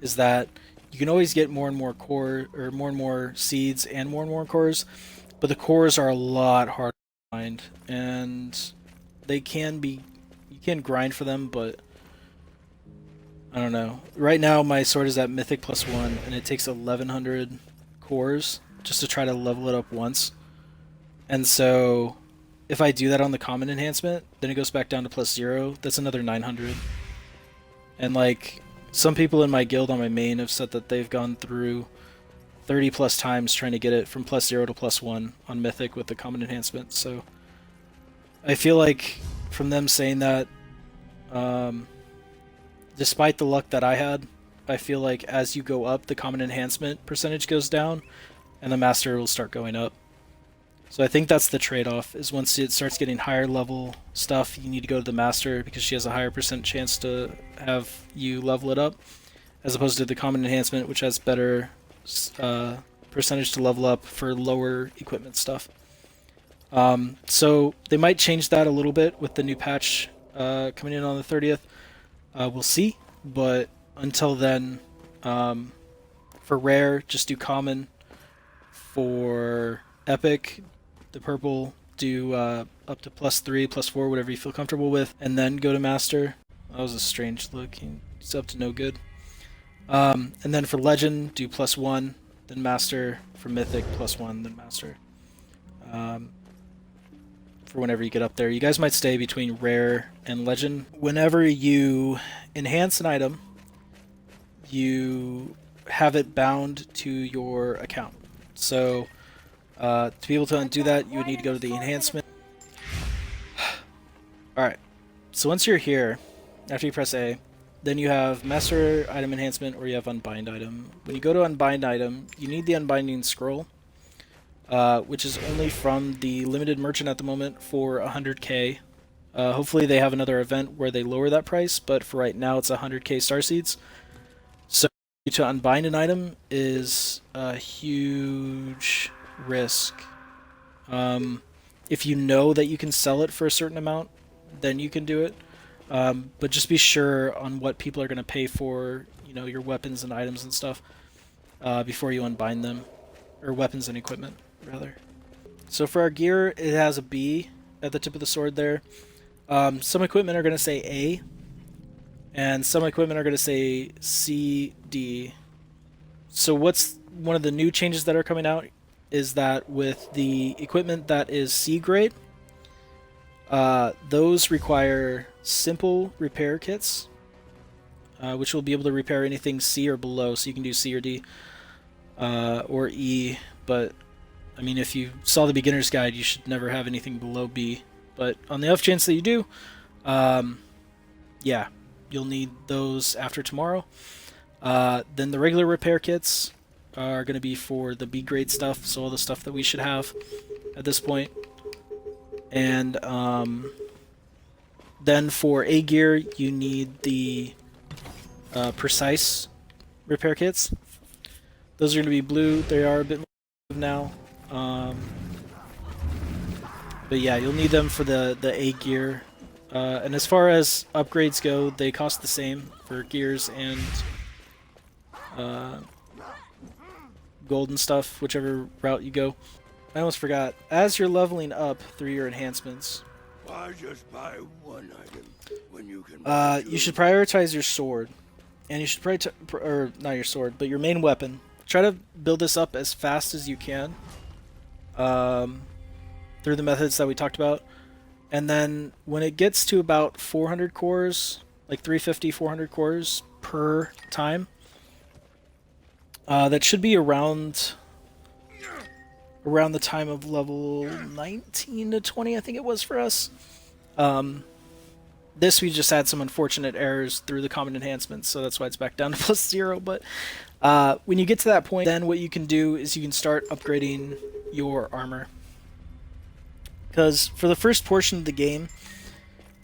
Is that you can always get more and more core, or more and more seeds and more cores, but the cores are a lot harder to find, and they can be, you can grind for them, but I don't know. Right now my sword is at mythic +1, and it takes 1100 cores just to try to level it up once. And so if I do that on the common enhancement, then it goes back down to +0. That's another 900. And like, some people in my guild on my main have said that they've gone through 30 plus times trying to get it from +0 to +1 on mythic with the common enhancement. So I feel like from them saying that, despite the luck that I had, I feel like as you go up, the common enhancement percentage goes down, and the master will start going up. So I think that's the trade-off, is once it starts getting higher level stuff, you need to go to the master, because she has a higher % chance to have you level it up, as opposed to the common enhancement, which has better percentage to level up for lower equipment stuff. So they might change that a little bit with the new patch coming in on the 30th. We'll see, but until then, for rare, just do common. For epic, the purple, do up to +3, +4, whatever you feel comfortable with, and then go to master. That was a strange look. He's up to no good. And then for legend, do +1, then master. For mythic, +1, then master. For whenever you get up there. You guys might stay between rare and legend. Whenever you enhance an item, you have it bound to your account. So to be able to undo that, you would need to go to the enhancement. Alright, so once you're here, after you press A, then you have master item enhancement, or you have unbind item. When you go to unbind item, you need the unbinding scroll, which is only from the limited merchant at the moment for 100k. Hopefully they have another event where they lower that price, but for right now it's 100k starseeds. So to unbind an item is a huge risk. If you know that you can sell it for a certain amount, then you can do it. But just be sure on what people are going to pay for, you know, your weapons and items and stuff before you unbind them, or weapons and equipment rather. So for our gear, it has a B at the tip of the sword there. Some equipment are going to say A, and some equipment are going to say C, D. So what's one of the new changes that are coming out is that with the equipment that is C grade, those require simple repair kits, which will be able to repair anything C or below, so you can do C or D, or E, but I mean, if you saw the beginner's guide, you should never have anything below B, but on the off chance that you do, yeah, you'll need those after tomorrow. Then the regular repair kits are going to be for the B grade stuff, so all the stuff that we should have at this point. And Then for A gear, you need the precise repair kits. Those are going to be blue. They are a bit more now. But yeah, you'll need them for the A gear. And as far as upgrades go, they cost the same for gears and gold and stuff, whichever route you go. I almost forgot. As you're leveling up through your enhancements, Why just buy one item when you can? you should prioritize your sword, and you should or not your sword, but your main weapon. Try to build this up as fast as you can, through the methods that we talked about, and then when it gets to about 400 cores, like 350, 400 cores per time, that should be around the time of level 19 to 20, I think it was for us. This we just had some unfortunate errors through the common enhancements, so that's why it's back down to +0. But when you get to that point, then what you can do is you can start upgrading your armor. Because for the first portion of the game,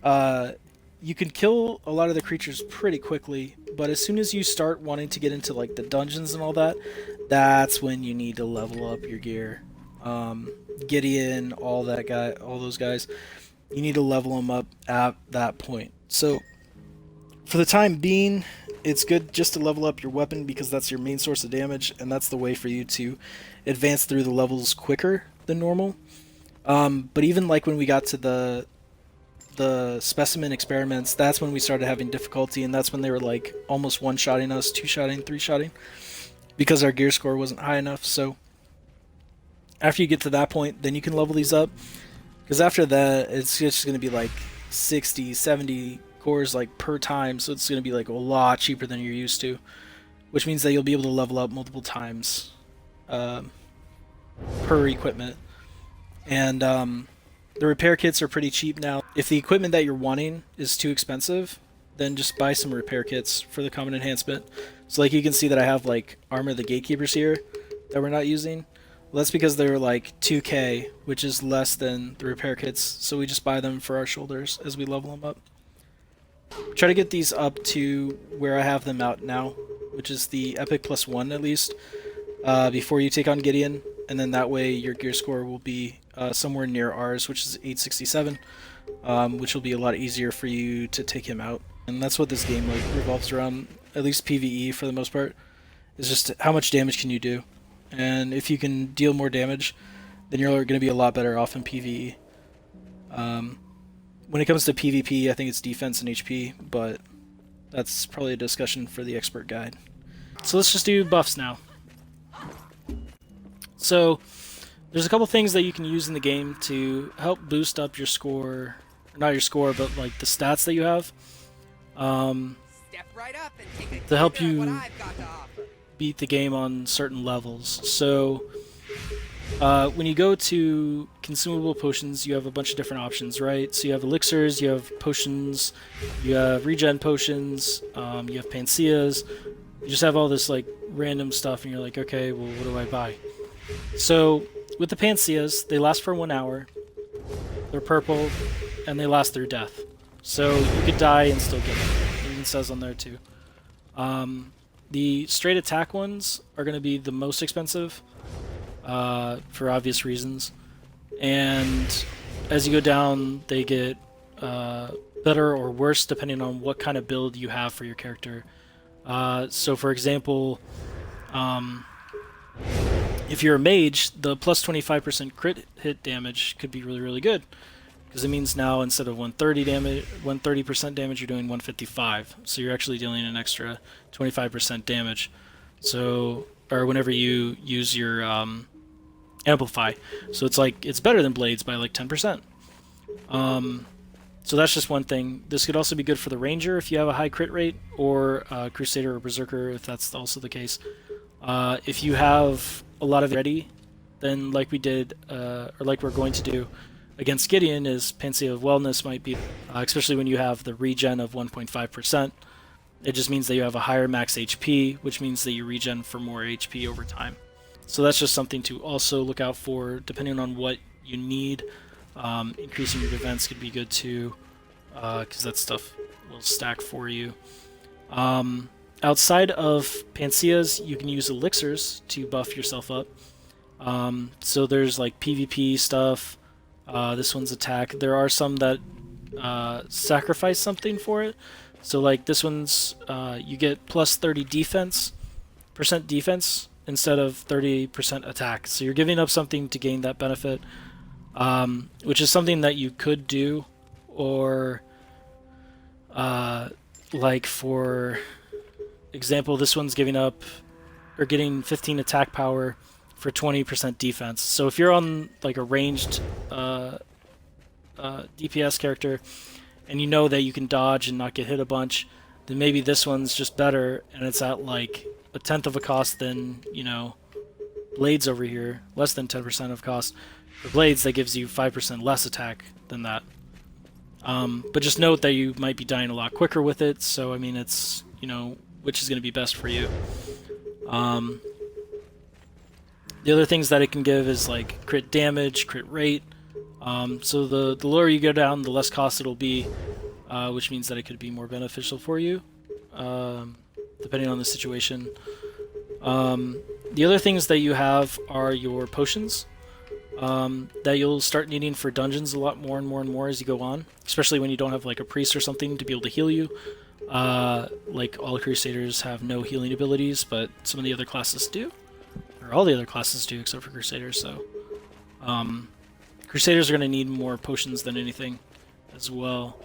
you can kill a lot of the creatures pretty quickly, but as soon as you start wanting to get into like the dungeons and all that, that's when you need to level up your gear. Gideon, all those guys, you need to level them up at that point. So for the time being, it's good just to level up your weapon because that's your main source of damage, and that's the way for you to advance through the levels quicker than normal. But even like when we got to the specimen experiments, that's when we started having difficulty, and that's when they were like almost one-shotting us, two-shotting, three-shotting, because our gear score wasn't high enough. So after you get to that point, then you can level these up, because after that it's just going to be like 60, 70 cores like per time, so it's going to be like a lot cheaper than you're used to, which means that you'll be able to level up multiple times per equipment. And the repair kits are pretty cheap now. If the equipment that you're wanting is too expensive, then just buy some repair kits for the common enhancement. So like you can see that I have like Armor of the Gatekeepers here that we're not using. Well, that's because they're like 2k, which is less than the repair kits, so we just buy them for our shoulders as we level them up. Try to get these up to where I have them out now, which is the Epic +1 at least, before you take on Gideon, and then that way your gear score will be somewhere near ours, which is 867, which will be a lot easier for you to take him out. And that's what this game like revolves around, at least PvE for the most part, is just how much damage can you do. And if you can deal more damage, then you're going to be a lot better off in PvE. When it comes to PvP, I think it's defense and HP, but that's probably a discussion for the expert guide. So let's just do buffs now. So there's a couple things that you can use in the game to help boost up your score, not your score, but like the stats that you have, Step right up and take a to help gander at what you I've got to offer. beat the game on certain levels. So when you go to consumable potions, you have a bunch of different options, right? So you have elixirs, you have potions, you have regen potions, you have panceas. You just have all this like random stuff, and you're like, okay, well, what do I buy? So with the panceas, they last for 1 hour. They're purple, and they last through death. So you could die and still get them. It even says on there too. The straight attack ones are going to be the most expensive, for obvious reasons. And as you go down, they get better or worse depending on what kind of build you have for your character. So for example, if you're a mage, the plus 25% crit hit damage could be really, really good. Because it means now instead of 130% damage, you're doing 155. So you're actually dealing an extra 25% damage. So, or whenever you use your amplify. So it's like, it's better than blades by like 10%. So that's just one thing. This could also be good for the ranger if you have a high crit rate, or crusader or berserker if that's also the case. If you have a lot of it ready, then like we did, or like we're going to do against Gideon, is Panacea of Wellness might be, especially when you have the regen of 1.5%. It just means that you have a higher max HP, which means that you regen for more HP over time. So that's just something to also look out for, depending on what you need. Increasing your defense could be good too. because that stuff will stack for you. Outside of Panseas, you can use Elixirs to buff yourself up. So there's like PvP stuff. This one's attack. There are some that sacrifice something for it. So like this one's you get plus 30 percent defense instead of 30% attack. So you're giving up something to gain that benefit, which is something that you could do, or like for example, this one's giving up or getting 15 attack power for 20% defense. So if you're on like a ranged DPS character and you know that you can dodge and not get hit a bunch, then maybe this one's just better and it's at like a tenth of a cost than, you know, Blades over here, less than 10% of cost. For Blades, that gives you 5% less attack than that. But just note that you might be dying a lot quicker with it, so I mean it's, you know, which is going to be best for you. The other things that it can give is like crit damage, crit rate. So the lower you go down, the less cost it'll be, which means that it could be more beneficial for you, depending on the situation. The other things that you have are your potions, that you'll start needing for dungeons a lot more and more and more as you go on, especially when you don't have like a priest or something to be able to heal you. Like all Crusaders have no healing abilities, but some of the other classes do. Or all the other classes do except for Crusaders, so Crusaders are going to need more potions than anything as well.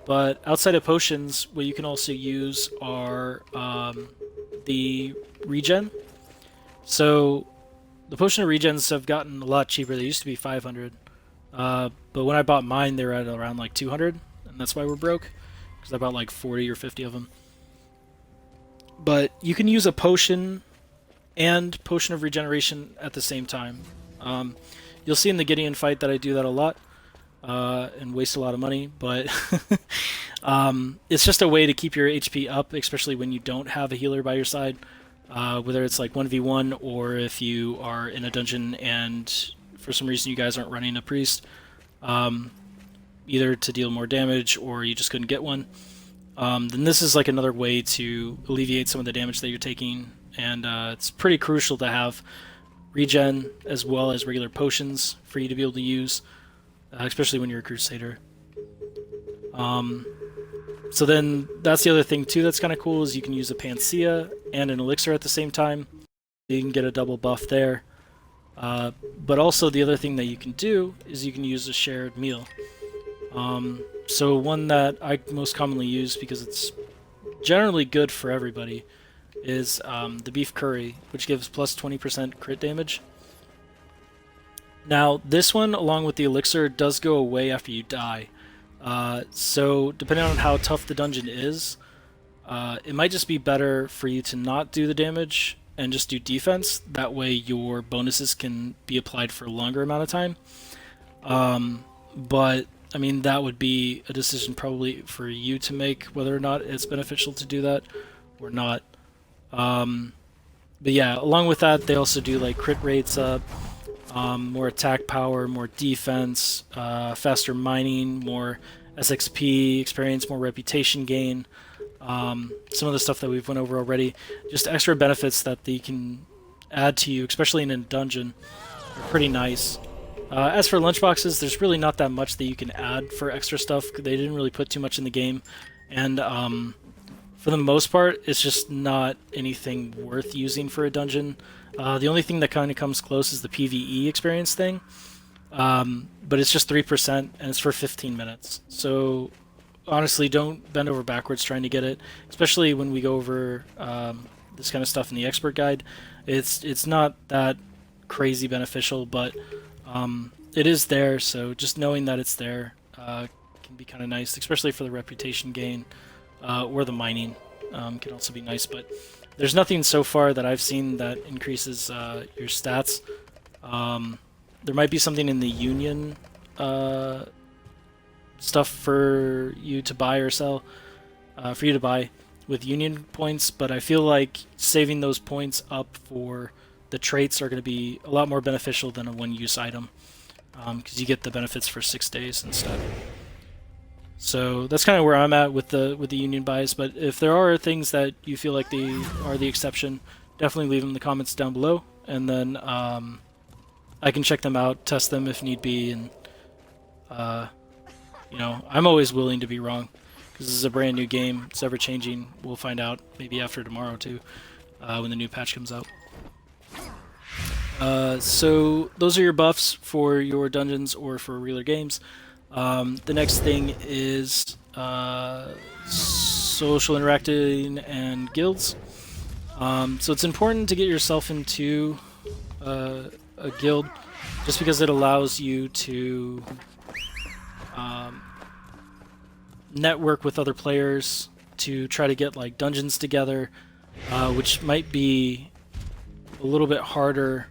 But outside of potions, what you can also use are the regen. So the potion of regens have gotten a lot cheaper. They used to be 500, but when I bought mine, they were at around like 200, and that's why we're broke, because I bought like 40 or 50 of them. But you can use a potion and potion of regeneration at the same time. You'll see in the Gideon fight that I do that a lot, and waste a lot of money, but it's just a way to keep your HP up, especially when you don't have a healer by your side, whether it's like 1v1 or if you are in a dungeon and for some reason you guys aren't running a priest, either to deal more damage or you just couldn't get one. Then this is like another way to alleviate some of the damage that you're taking, and it's pretty crucial to have regen as well as regular potions for you to be able to use, especially when you're a Crusader. So then that's the other thing too that's kind of cool, is you can use a Panacea and an Elixir at the same time. You can get a double buff there. But also the other thing that you can do is you can use a shared meal. So one that I most commonly use, because it's generally good for everybody, is the beef curry, which gives plus 20% crit damage. Now this one, along with the elixir, does go away after you die. So depending on how tough the dungeon is, it might just be better for you to not do the damage and just do defense. That way your bonuses can be applied for a longer amount of time. But I mean, that would be a decision probably for you to make, whether or not it's beneficial to do that or not. But yeah, along with that, they also do like crit rates up, more attack power, more defense, faster mining, more SXP experience, more reputation gain. Some of the stuff that we've went over already, just extra benefits that they can add to you, especially in a dungeon, are pretty nice. As for lunchboxes, there's really not that much that you can add for extra stuff. They didn't really put too much in the game, and for the most part, it's just not anything worth using for a dungeon. The only thing that kind of comes close is the PvE experience thing, but it's just 3% and it's for 15 minutes. So honestly, don't bend over backwards trying to get it, especially when we go over this kind of stuff in the expert guide. It's not that crazy beneficial, but it is there, so just knowing that it's there can be kind of nice, especially for the reputation gain, or the mining can also be nice. But there's nothing so far that I've seen that increases your stats. There might be something in the Union stuff for you to buy or sell, with Union points, but I feel like saving those points up for the traits are going to be a lot more beneficial than a one-use item, because you get the benefits for 6 days instead. So that's kind of where I'm at with the union bias. But if there are things that you feel like they are the exception, definitely leave them in the comments down below, and then I can check them out, test them if need be, and you know, I'm always willing to be wrong because this is a brand new game. It's ever changing. We'll find out maybe after tomorrow too, when the new patch comes out. So those are your buffs for your dungeons or for regular games. The next thing is social interacting and guilds. So it's important to get yourself into a guild just because it allows you to network with other players to try to get like dungeons together, which might be a little bit harder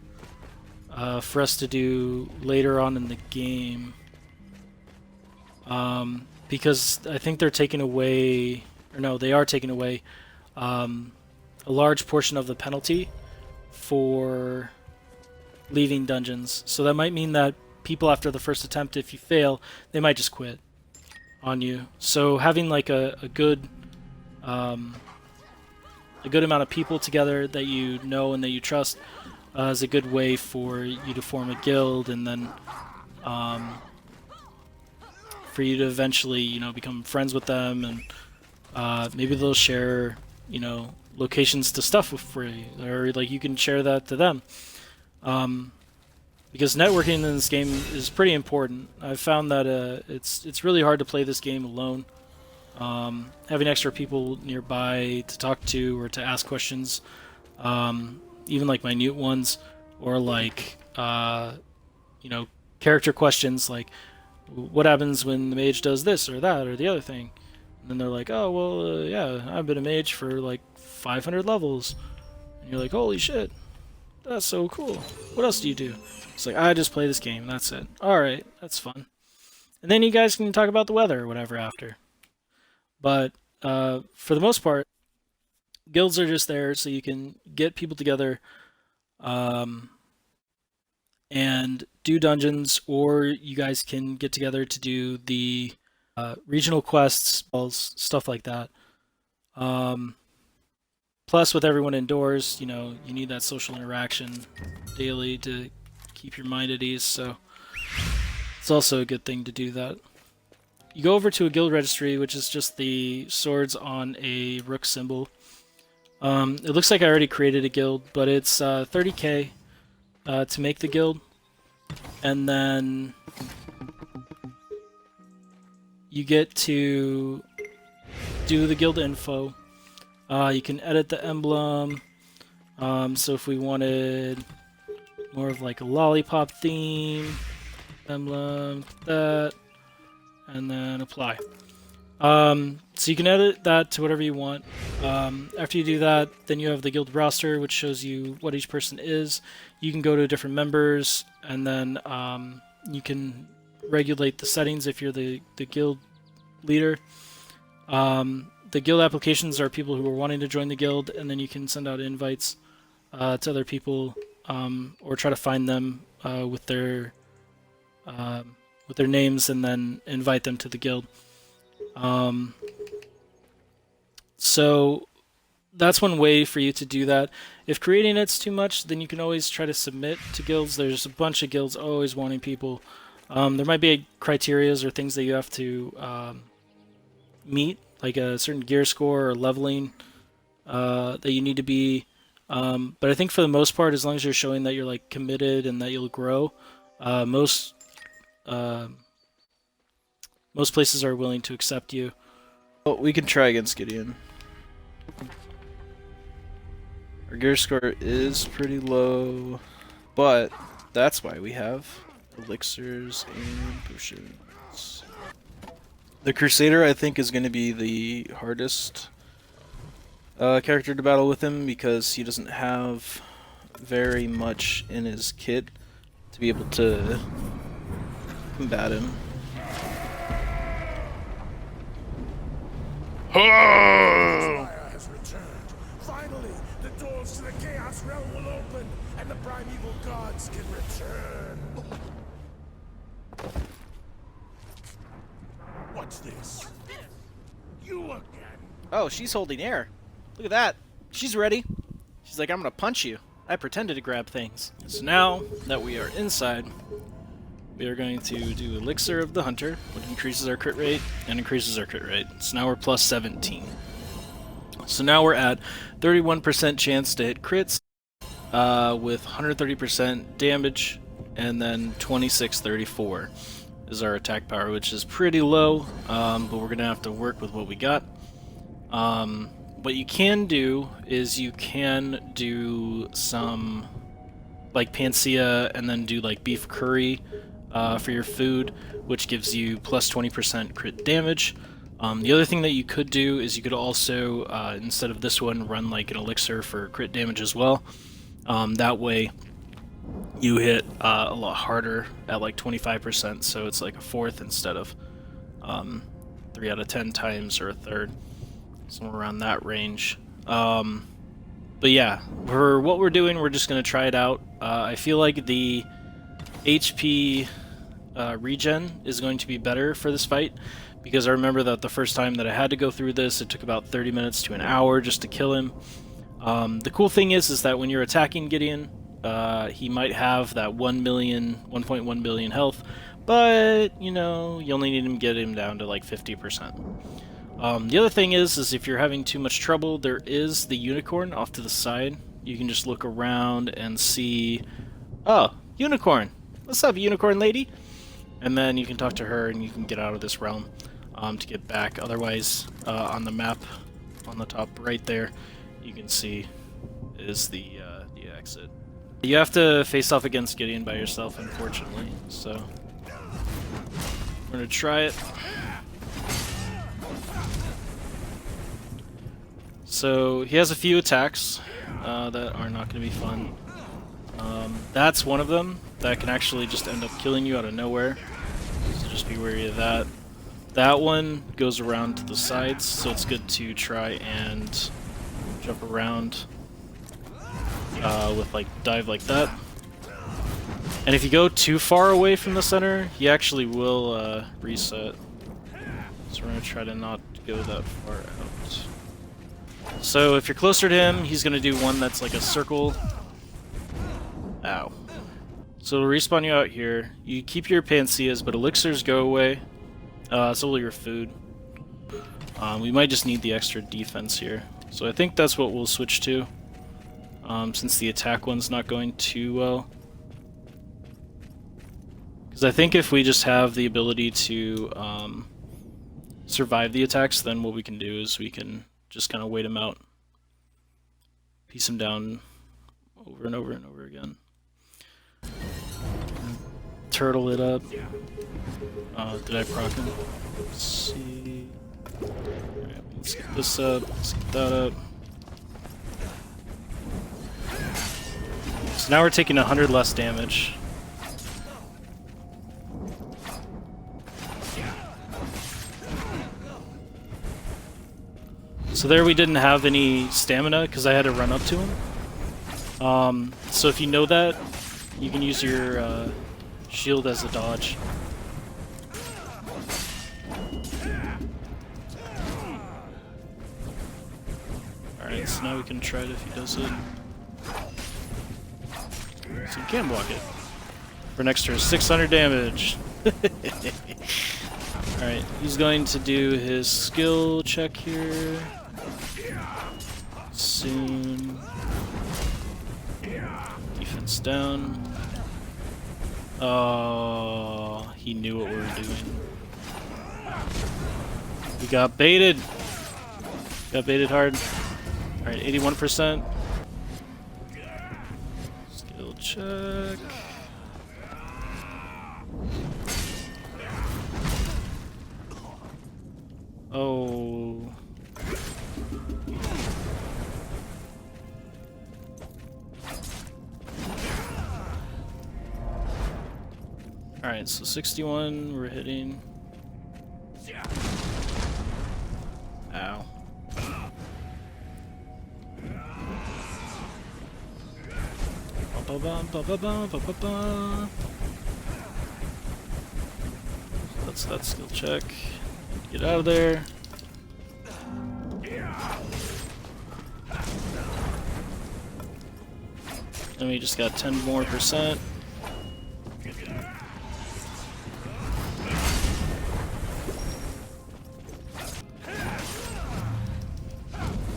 for us to do later on in the game, because I think they're taking away, or no, they are taking away a large portion of the penalty for leaving dungeons. So that might mean that people after the first attempt, if you fail, they might just quit on you. So having like a good amount of people together that you know and that you trust is a good way for you to form a guild, and then for you to eventually, you know, become friends with them, and maybe they'll share, you know, locations to stuff for you, or like you can share that to them. Because networking in this game is pretty important. I've found that it's really hard to play this game alone. Having extra people nearby to talk to or to ask questions, even like minute ones, or like you know, character questions like what happens when the mage does this or that or the other thing, and then they're like, oh well, yeah, I've been a mage for like 500 levels, and you're like, holy shit, that's so cool. What else do you do? It's like, I just play this game, that's it. Alright, that's fun. And then you guys can talk about the weather or whatever after. But for the most part, guilds are just there so you can get people together and do dungeons, or you guys can get together to do the regional quests, stuff like that. Plus, with everyone indoors, you know, you need that social interaction daily to keep your mind at ease, so it's also a good thing to do that. You go over to a guild registry, which is just the swords on a rook symbol. It looks like I already created a guild, but it's 30k to make the guild, and then you get to do the guild info. You can edit the emblem, so if we wanted more of like a lollipop theme emblem, that, and then apply. So you can edit that to whatever you want. After you do that, then you have the guild roster, which shows you what each person is. You can go to different members, and then you can regulate the settings if you're the guild leader. The guild applications are people who are wanting to join the guild, and then you can send out invites to other people, or try to find them with their names, and then invite them to the guild. So that's one way for you to do that. If creating it's too much, then you can always try to submit to guilds. There's a bunch of guilds always wanting people. There might be criterias or things that you have to meet, like a certain gear score or leveling that you need to be. But I think for the most part, as long as you're showing that you're like committed and that you'll grow, most places are willing to accept you. Well, we can try against Gideon. Our gear score is pretty low, but that's why we have elixirs and potions. The Crusader, I think, is going to be the hardest character to battle with him, because he doesn't have very much in his kit to be able to combat him. Fire has returned. Finally, the doors to the Chaos Realm will open, and the primeval gods can return. Watch this. You again. Oh, she's holding air. Look at that. She's ready. She's like, I'm gonna punch you. I pretended to grab things. So now that we are inside, we are going to do Elixir of the Hunter, which increases our crit rate and increases our crit rate. So now we're plus 17. So now we're at 31% chance to hit crits with 130% damage, and then 2634 is our attack power, which is pretty low, but we're going to have to work with what we got. What you can do is you can do some like panacea and then do like beef curry for your food, which gives you plus 20% crit damage. The other thing that you could do is you could also, instead of this one, run like an elixir for crit damage as well. That way you hit a lot harder at like 25%, so it's like a fourth instead of 3 out of 10 times or a third, somewhere around that range. But yeah, for what we're doing, we're just going to try it out. I feel like the HP regen is going to be better for this fight, because I remember that the first time that I had to go through this, it took about 30 minutes to an hour just to kill him. The cool thing is that when you're attacking Gideon, he might have that 1.1 billion health, but, you know, you only need to get him down to like 50%. The other thing is if you're having too much trouble, there is the unicorn off to the side. You can just look around and see, oh, unicorn! What's up, unicorn lady? And then you can talk to her and you can get out of this realm to get back. Otherwise, on the map, on the top right there, you can see is the exit. You have to face off against Gideon by yourself, unfortunately, so we're gonna try it. So he has a few attacks that are not going to be fun. That's one of them that can actually just end up killing you out of nowhere, so just be wary of that. That one goes around to the sides, so it's good to try and jump around with like dive like that. And if you go too far away from the center, he actually will reset. So we're going to try to not go that far out. So if you're closer to him, he's going to do one that's like a circle. Ow. So it'll respawn you out here. You keep your panaceas, but elixirs go away. So will your food. We might just need the extra defense here. So I think that's what we'll switch to, since the attack one's not going too well. Because I think if we just have the ability to survive the attacks, then what we can do is we can just kind of wait him out. Piece him down over and over and over again. Turtle it up. Did I proc him? Let's see. Alright, let's get this up. Let's get that up. So now we're taking 100 less damage. So there we didn't have any stamina because I had to run up to him. So if you know that, you can use your shield as a dodge. Alright, so now we can try it if he does it. So you can block it. For an extra 600 damage. Alright, he's going to do his skill check here. Soon. Defense down. Oh, he knew what we were doing. We got baited. Got baited hard. Alright, 81%. Skill check. Oh. Alright, so 61 we're hitting. Ow. That's that skill check. Get out of there. And we just got 10% more.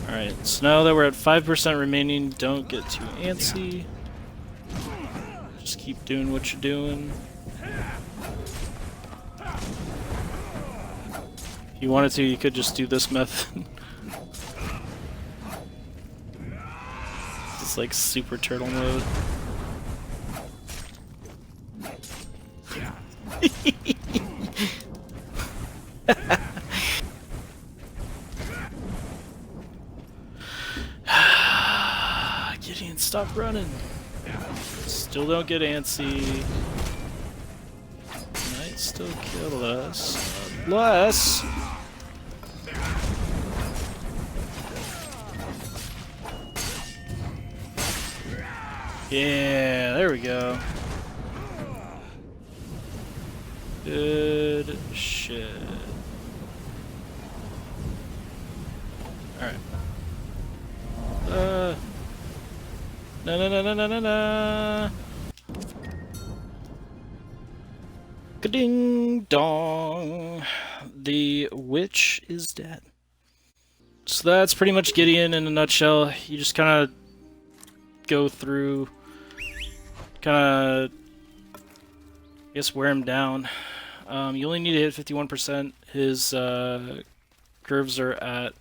Alright, so now that we're at 5% remaining, don't get too antsy. Just keep doing what you're doing. If you wanted to, you could just do this method. It's like super turtle mode. Gideon, stop running. Still don't get antsy. Might still kill us. Unless... Yeah, there we go. Good shit. Alright. Na. Ka-ding dong. The witch is dead. So that's pretty much Gideon in a nutshell. You just kind of go through, kind of, I guess, wear him down. You only need to hit 51%. His curves are at,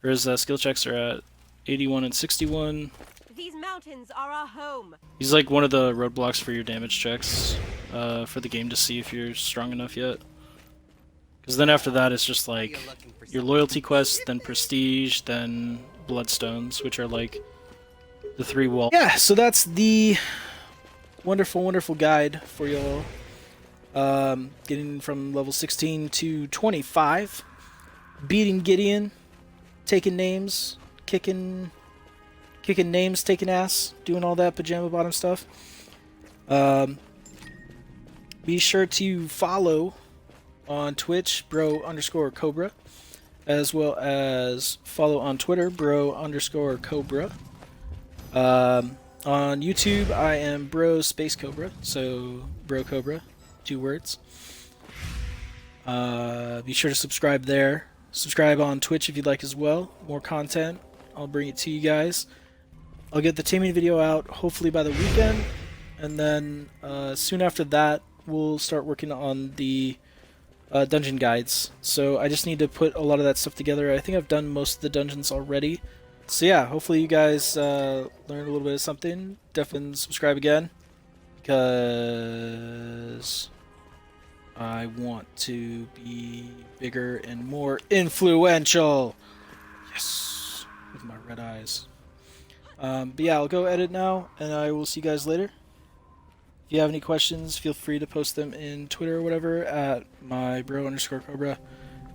or his skill checks are at 81 and 61. These mountains are our home. He's like one of the roadblocks for your damage checks for the game to see if you're strong enough yet. Because then after that, it's just like your loyalty quest, then prestige, then bloodstones, which are like the 3 wall. Yeah, so that's the wonderful guide for y'all. Getting from level 16 to 25. Beating Gideon. Taking names. Kicking names, taking ass. Doing all that pajama bottom stuff. Be sure to follow on Twitch, bro_Cobra. As well as follow on Twitter, bro_Cobra. On YouTube, I am Bro Space Cobra, so Bro Cobra, 2 words. Be sure to subscribe there. Subscribe on Twitch if you'd like as well. More content, I'll bring it to you guys. I'll get the THME video out hopefully by the weekend, and then soon after that, we'll start working on the dungeon guides. So I just need to put a lot of that stuff together. I think I've done most of the dungeons already. So yeah, hopefully you guys learned a little bit of something. Definitely subscribe again, because I want to be bigger and more influential. Yes, with my red eyes. But yeah, I'll go edit now, and I will see you guys later. If you have any questions, feel free to post them in Twitter or whatever at my bro_Cobra.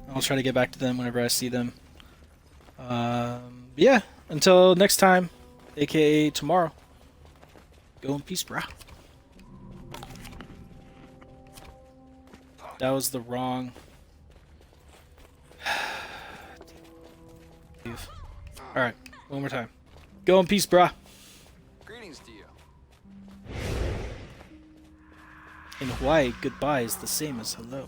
I'll try to get back to them whenever I see them. Yeah, until next time, aka tomorrow. Go in peace, brah. That was the wrong. Alright, one more time. Go in peace, brah. Greetings to you. In Hawaii, goodbye is the same as hello.